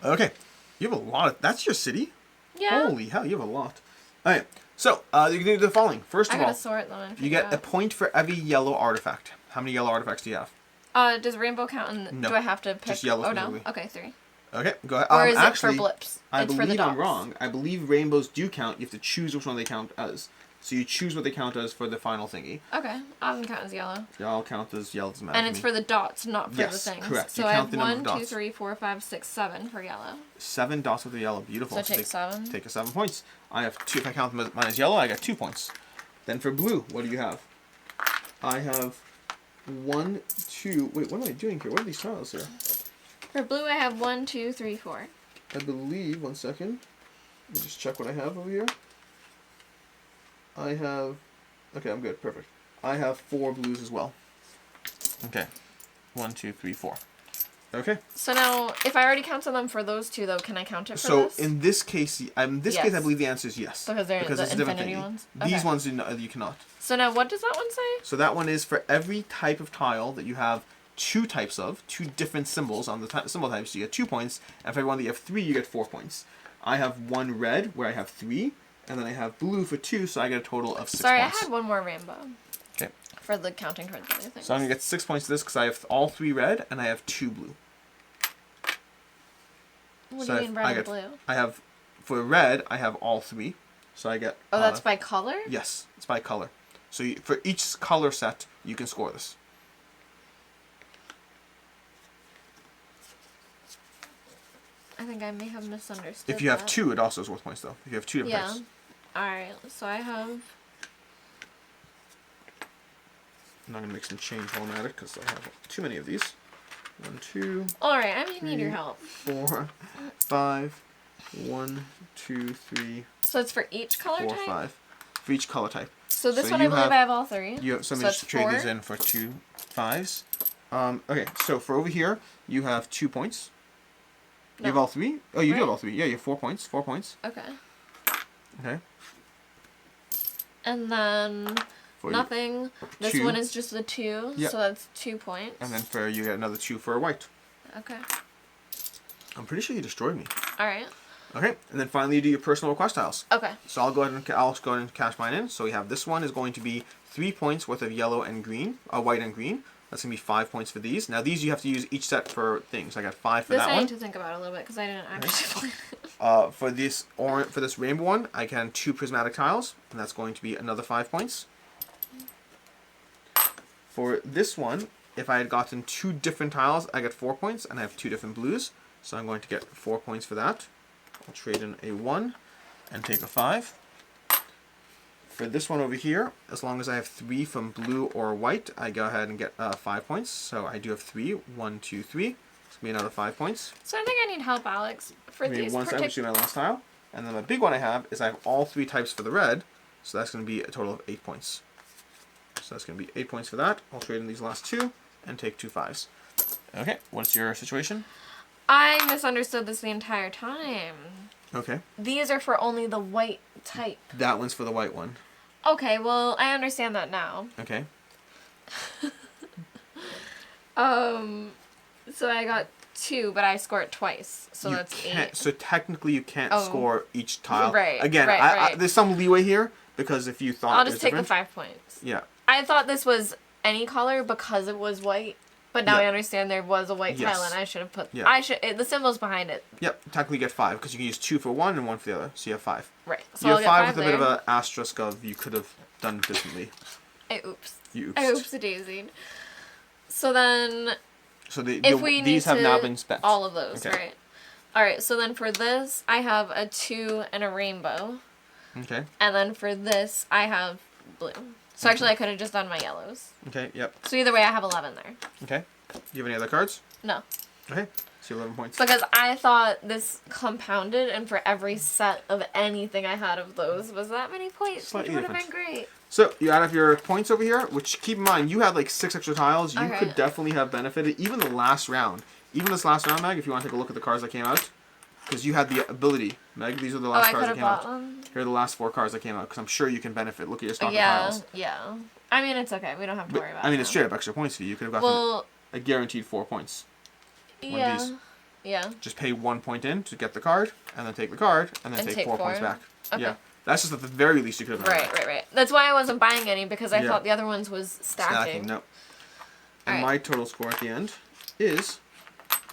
Okay. You have a lot of... That's your city? Yeah. Holy hell, you have a lot. All right. So, you can do the following. First of all, sort them you get a point for every yellow artifact. How many yellow artifacts do you have? Does rainbow count? No. Do I have to pick? Just yellow. Oh, no? Okay, 3. Okay, go ahead. Or is actually, it for blips? I It's believe for the I'm dots. wrong. I believe rainbows do count. You have to choose which one they count as. So you choose what they count as for the final thingy. Okay, I'll count as yellow. They all count as yellow. Doesn't matter. And it's for the dots, not for the things. Correct. So You I count have the number of 1, dots. 2, 3, 4, 5, 6, 7 for yellow. 7 dots with the yellow. Beautiful. So take 7. Take a 7 points. I have 2. If I count mine as yellow, I got 2 points. Then for blue, what do you have? I have 1, 2. Wait, what am I doing here? What are these tiles here? For blue, I have 1, 2, 3, 4. I believe, 1 second. Let me just check what I have over here. I have... Okay, I'm good. Perfect. I have 4 blues as well. Okay. 1, 2, 3, 4. Okay. So now, if I already counted them for those 2, though, can I count it for so this? in this case, case, I believe the answer is yes. Because they're the it's a different infinity thingy. ones? These Okay. ones you cannot. So now, what does that one say? So that one is for every type of tile that you have 2 types of, 2 different symbols on the symbol types, you get 2 points. And for every one that you have 3, you get 4 points. I have 1 red, where I have 3. And then I have blue for 2, so I get a total of 6 Sorry, points. I had 1 more rainbow. Okay. For the counting towards the other things. So I'm going to get 6 points to this because I have all 3 red and I have 2 blue. What so do you mean red and blue? I have, for red, I have all 3. So I get... Oh, that's by color? Yes, it's by color. So for each color set, you can score this. I think I may have misunderstood. If you have 2, it also is worth points, though. If you have 2 different types. Alright, so I have... I'm not going to make some change while I'm at it, because I have too many of these. 1, 2... Alright, I may need your 3, help. 4, 5... 1, 2, 3... So it's for each color 4, type? 5. For each color type. So this one I believe I have all 3. So let me just trade these in for 2 5s. Okay, so for over here, you have 2 points. You have all 3? Oh, you do have all 3. Yeah, you have 4 points. 4 points. Okay. Okay. And then For nothing. This 2. one is just the 2, so that's 2 points. And then for you get another 2 for a white. Okay. I'm pretty sure you destroyed me. Alright. Okay, and then finally you do your personal request tiles. Okay. So I'll go ahead and cash mine in. So we have this one is going to be 3 points worth of yellow and green, white and green. That's gonna be 5 points for these. Now these you have to use each set for things. I got 5 for that one. This I need to think about a little bit because I didn't actually play it. For this rainbow one, I can 2 prismatic tiles, and that's going to be another 5 points. For this one, if I had gotten 2 different tiles, I get 4 points, and I have 2 different blues, so I'm going to get 4 points for that. I'll trade in a 1 and take a 5. For this one over here, as long as I have 3 from blue or white, I go ahead and get 5 points. So I do have 3. 1, 2, 3. It's going to be another 5 points. So I think I need help, Alex. For these one side, which is my last tile. And then the big one I have is I have all 3 types for the red. So that's going to be a total of 8 points. So that's going to be 8 points for that. I'll trade in these last 2 and take 2 5s. Okay, what's your situation? I misunderstood this the entire time. Okay. These are for only the white type. That one's for the white one. Okay, well, I understand that now. Okay. So I got 2, but I scored twice, so that's 8. So technically you can't score each tile. Right, Again, right. there's some leeway here, because if you thought I'll just take the 5 points. Yeah. I thought this was any color because it was white, but now I understand there was a white tile, and I should have put... the symbols behind it. Yep, technically you get 5, because you can use 2 for one and 1 for the other, so you have 5. Right, so you I'll have get 5 with a bit of an asterisk of you could have done differently. Oops. You I oopsie-daisied. So then... So these have now been spent. All of those, right. Alright, so then for this, I have a 2 and a rainbow. Okay. And then for this, I have blue. So actually, I could have just done my yellows. Okay, yep. So either way, I have 11 there. Okay. Do you have any other cards? No. Okay. So 11 points. Because I thought this compounded, and for every set of anything I had of those was that many points, Slightly which would have been great. So you add up your points over here, which keep in mind, you had like 6 extra tiles. You could definitely have benefited. Even the last round. Even this last round, Meg, if you want to take a look at the cards that came out. because you had the ability. Meg, these are the last cards that came out. Them. Here are the last 4 cards that came out, because I'm sure you can benefit. Look at your stock piles. Yeah. I mean, it's okay. We don't have to worry about it. I mean, it's straight up extra points for you. You could have gotten a guaranteed 4 points. Yeah. Just pay 1 point in to get the card, and then take the card, and then take 4 points back. Okay. Yeah. That's just at the very least you could have done. Right. That's why I wasn't buying any, because I thought the other ones was stacking. No. And my total score at the end is,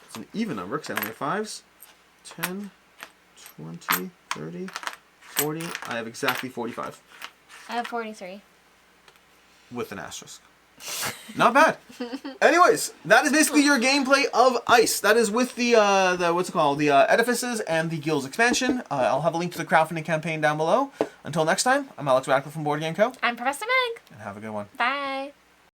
it's an even number, because I only have 5s. 10, 20, 30, 40. I have exactly 45. I have 43. With an asterisk. Not bad. Anyways, that is basically your gameplay of Ice. That is with the what's it called? The Edifices and the Guilds expansion. I'll have a link to the crowdfunding campaign down below. Until next time, I'm Alex Radcliffe from Board Game Co. I'm Professor Meg. And have a good one. Bye.